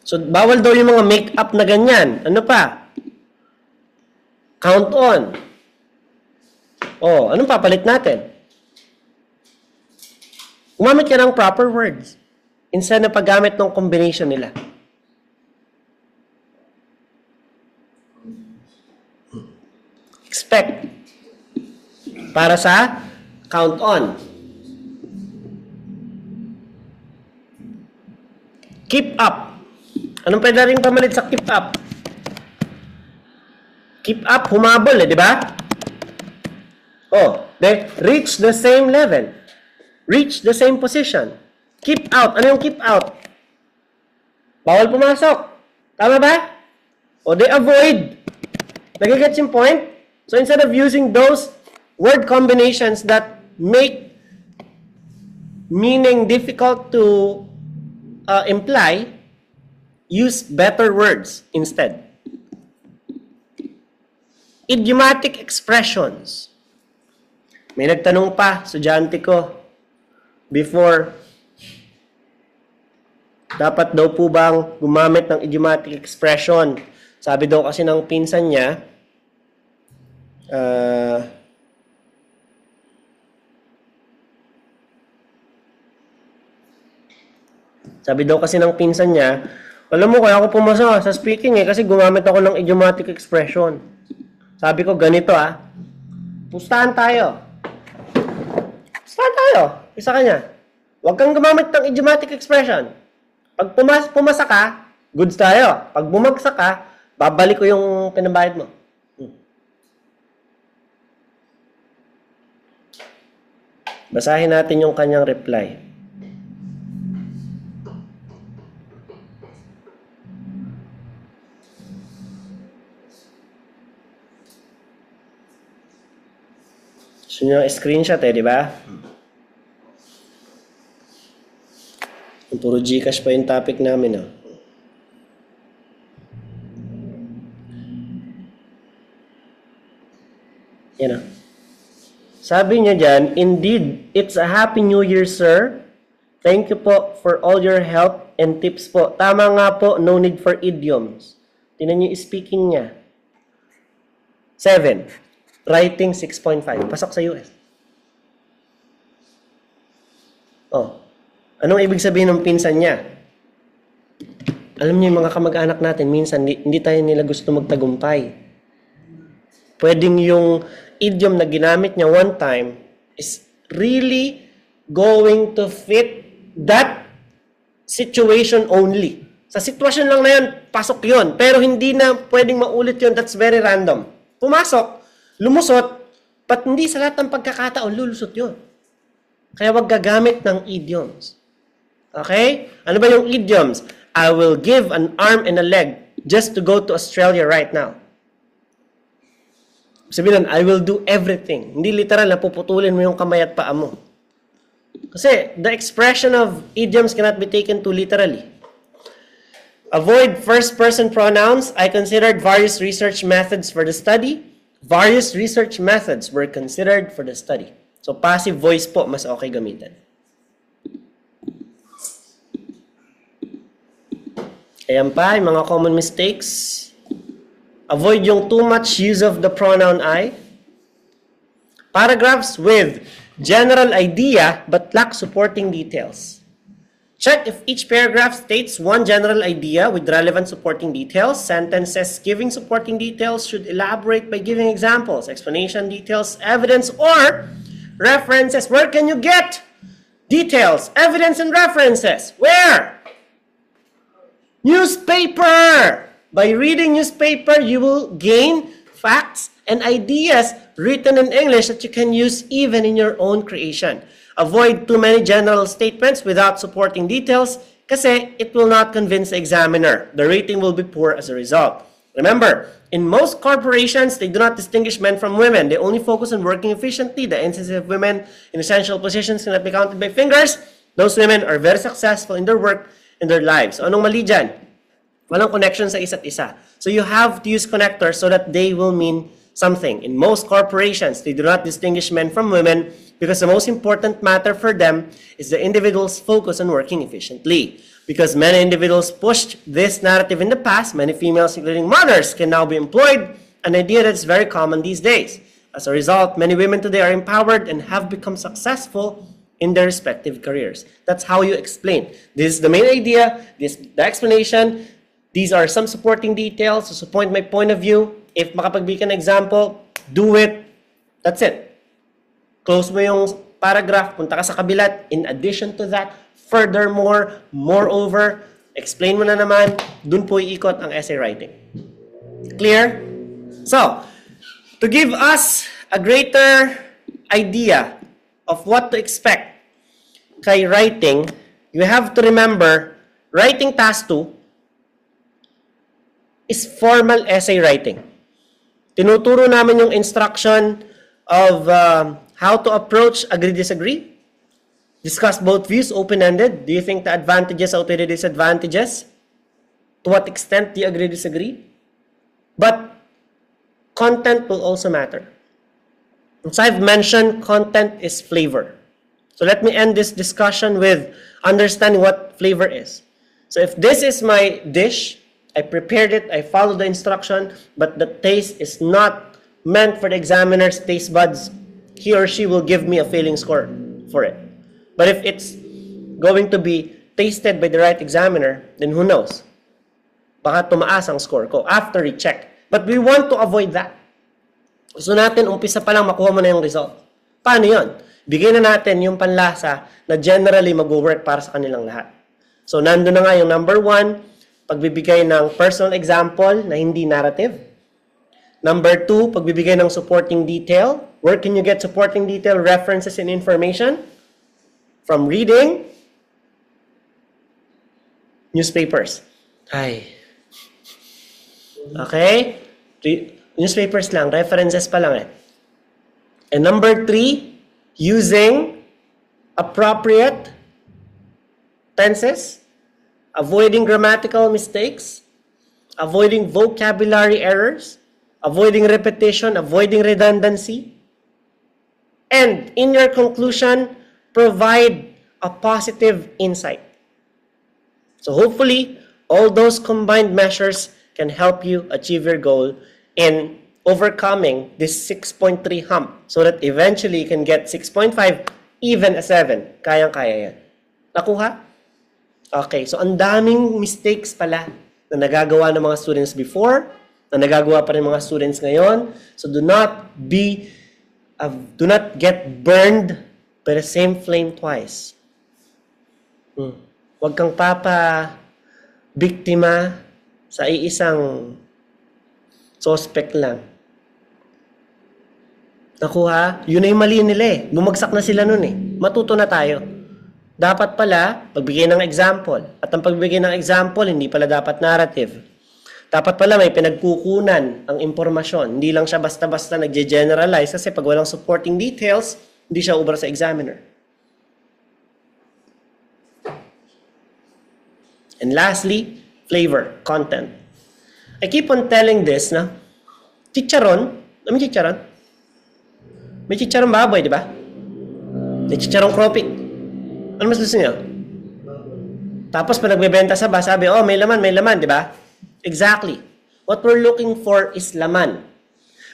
So, bawal daw yung mga make-up na ganyan. Ano pa? Count on. Oh, anong papalit natin? Gumamit ka ng proper words instead na paggamit ng combination nila. Expect. Para sa count on. Keep up. Anong pwede rin pamalit sa keep up? Keep up, humabol di ba? Oh, then reach the same level. Reach the same position. Keep out. Ano yung keep out? Bawal pumasok. Tama ba? O they avoid. Nagigets yung point? So instead of using those word combinations that make meaning difficult to imply, use better words instead. Idiomatic expressions. May nagtanong pa, estudyante ko, before, dapat daw po bang gumamit ng idiomatic expression? Sabi daw kasi ng pinsan niya, alam mo, kaya ako pumasa sa speaking kasi gumamit ako ng idiomatic expression. Sabi ko, ganito pustahan tayo. Isa kanya. Huwag kang gumamit ng idiomatic expression. Pag pumasa ka, goods tayo. Pag bumagsak ka, babalik ko yung pinabayad mo. Basahin natin yung kanyang reply. Gusto nyo screenshot di ba? Puro Gcash pa yung topic namin Yan Sabi niya dyan, indeed, it's a Happy New Year, sir. Thank you po for all your help and tips po. Tama nga po, no need for idioms. Tingnan niyo yung speaking niya. 7. Writing 6.5. Pasok sa US. Oh. Anong ibig sabihin ng pinsan niya? Alam niyo yung mga kamag-anak natin, minsan hindi tayo nila gusto magtagumpay. Pwedeng yung idiom na ginamit niya one time is really going to fit that situation only. Sa sitwasyon lang na yun, pasok yun. Pero hindi na pwedeng maulit yun. That's very random. Pumasok, lumusot, but hindi sa lahat ng pagkakataon, lulusot yun. Kaya wag gagamit ng idioms. Okay? Ano ba yung idioms? I will give an arm and a leg just to go to Australia right now. Sabihin nun, I will do everything. Hindi literal na puputulin mo yung kamay at paa mo. Kasi the expression of idioms cannot be taken too literally. Avoid first-person pronouns. I considered various research methods for the study. Various research methods were considered for the study. So passive voice po, mas okay gamitin. Ayan pa, yung mga common mistakes. Avoid yung too much use of the pronoun I. Paragraphs with general idea but lack supporting details. Check if each paragraph states one general idea with relevant supporting details. Sentences giving supporting details should elaborate by giving examples, explanation, details, evidence, or references. Where can you get details, evidence, and references? Where? Newspaper! By reading newspaper, you will gain facts and ideas written in English that you can use even in your own creation. Avoid too many general statements without supporting details kasi it will not convince the examiner. The rating will be poor as a result. Remember, in most corporations, they do not distinguish men from women. They only focus on working efficiently. The instances of women in essential positions cannot be counted by fingers. Those women are very successful in their work and their lives. So, anong mali dyan? Walang connection sa isa't isa. So you have to use connectors so that they will mean something. In most corporations, they do not distinguish men from women because the most important matter for them is the individual's focus on working efficiently. Because many individuals pushed this narrative in the past, many females, including mothers, can now be employed, an idea that's very common these days. As a result, many women today are empowered and have become successful in their respective careers. That's how you explain. This is the main idea, this the explanation. These are some supporting details to support my point of view. If makapagbigay ka ng example, do it. That's it. Close mo yung paragraph, punta ka sa kabilat. In addition to that, furthermore, moreover, explain mo na naman, dun po iikot ang essay writing. Clear? So, to give us a greater idea of what to expect kay writing, you have to remember, writing task 2 is formal essay writing. Tinuturo namin yung instruction of how to approach agree-disagree. Discuss both views open-ended. Do you think the advantages outweigh the disadvantages? To what extent do you agree-disagree? But content will also matter. As I've mentioned, content is flavor. So let me end this discussion with understanding what flavor is. So if this is my dish, I prepared it, I followed the instruction, but the taste is not meant for the examiner's taste buds, he or she will give me a failing score for it. But if it's going to be tasted by the right examiner, then who knows? Baka tumaas ang score ko after recheck. But we want to avoid that. Gusto natin, umpisa pa lang makuha mo na yung result. Paano yun? Bigyan na natin yung panlasa na generally mag-work para sa kanilang lahat. So, nandun na nga yung number 1, pagbibigay ng personal example na hindi narrative. Number 2, pagbibigay ng supporting detail. Where can you get supporting detail, references, and information? From reading newspapers. Ay. Okay? Newspapers lang, references pa lang eh. And number 3, using appropriate tenses, avoiding grammatical mistakes, avoiding vocabulary errors, avoiding repetition, avoiding redundancy, and in your conclusion, provide a positive insight. So hopefully, all those combined measures can help you achieve your goal in overcoming this 6.3 hump so that eventually you can get 6.5, even a 7. Kayang-kaya yan. Nakuha? Okay, so ang daming mistakes pala na nagagawa ng mga students before, na nagagawa pa rin mga students ngayon. So do not get burned by the same flame twice. Huwag kang biktima sa iisang suspect lang. Nakuha? Yun na yung mali nila eh. Bumagsak na sila nun eh. Matuto na tayo. Dapat pala, pagbigay ng example. At ang pagbigay ng example, hindi pala dapat narrative. Dapat pala may pinagkukunan ang impormasyon. Hindi lang siya basta-basta nagge-generalize kasi pag walang supporting details, hindi siya ubra sa examiner. And lastly, flavor, content. I keep on telling this na chicharon, may chicharon? May chicharon baboy, di ba? May chicharon cropik. Ano mas gusto niyo? Tapos pag nagbebenta sa bus, sabi, oh, may laman, di ba? Exactly. What we're looking for is laman.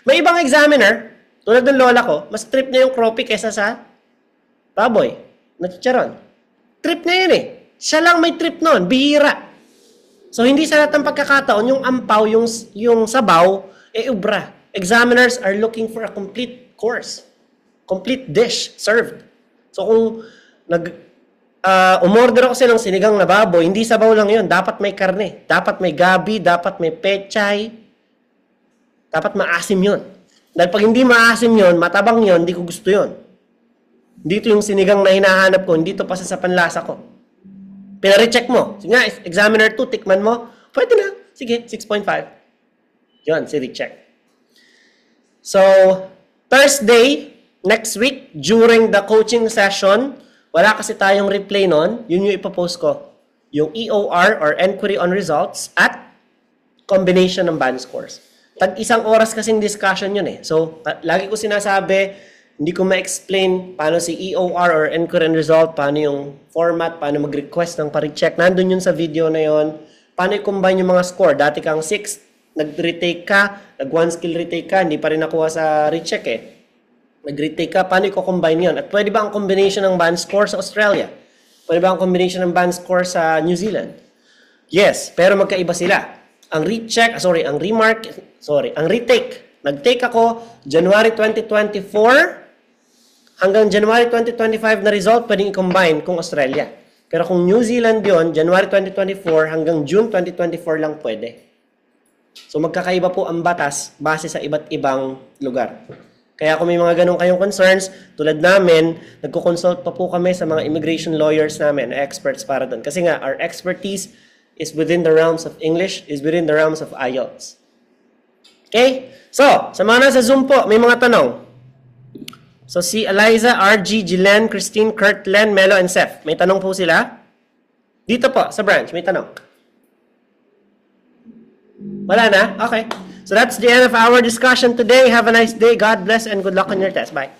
May ibang examiner, tulad ng lola ko, mas trip na yung cropik kesa sa baboy na chicharon. Trip na yun eh. Siya lang may trip nun, bihira. So, hindi sa lahat ng pagkakataon, yung ampaw, yung sabaw, ubra. Examiners are looking for a complete course. Complete dish served. So, kung umorder ako ng sinigang na baboy, hindi sabaw lang yun. Dapat may karne. Dapat may gabi. Dapat may pechay. Dapat maasim yun. Dahil pag hindi maasim yun, matabang yun, hindi ko gusto yun. Dito yung sinigang na hinahanap ko, hindi to pa sa panlasa ko. Pinarecheck mo. Sige nga, examiner 2, tikman mo. Pwede na. Sige, 6.5. Yun, si recheck. So, Thursday, next week, during the coaching session, wala kasi tayong replay nun. Yun yung ipopost ko. Yung EOR or Enquiry on Results at combination ng band scores. Tag-isang oras kasing discussion yun eh. So, lagi ko sinasabi, hindi ko ma-explain paano si EOR or Enquiry on Result, paano yung format, paano mag-request ng pa-recheck. Nandun yun sa video na yun. Paano i-combine yung mga score. Dati kang 6, nag-retake ka, nag-1 skill retake ka, hindi pa rin nakuha sa recheck eh. Nag-retake ka, paano i-combine yun? At pwede ba ang combination ng band score sa Australia? Pwede ba ang combination ng band score sa New Zealand? Yes, pero magkaiba sila. Ang retake. Nag-take ako January 2024 hanggang January 2025 na result, pwedeng i-combine kung Australia. Pero kung New Zealand yon, January 2024 hanggang June 2024 lang pwede. So magkakaiba po ang batas base sa iba't ibang lugar. Kaya kung may mga ganun kayong concerns, tulad namin, nagko-consult pa po kami sa mga immigration lawyers namin, experts para doon. Kasi nga, our expertise is within the realms of English, is within the realms of IELTS. Okay? So, sa mga nasa Zoom po, may mga tanong. So, si Eliza, RG, Jilen, Christine, Kurt, Len, Melo, and Seth. May tanong po sila? Dito po, sa branch, may tanong. Wala na? Okay. So, that's the end of our discussion today. Have a nice day. God bless and good luck on your test. Bye.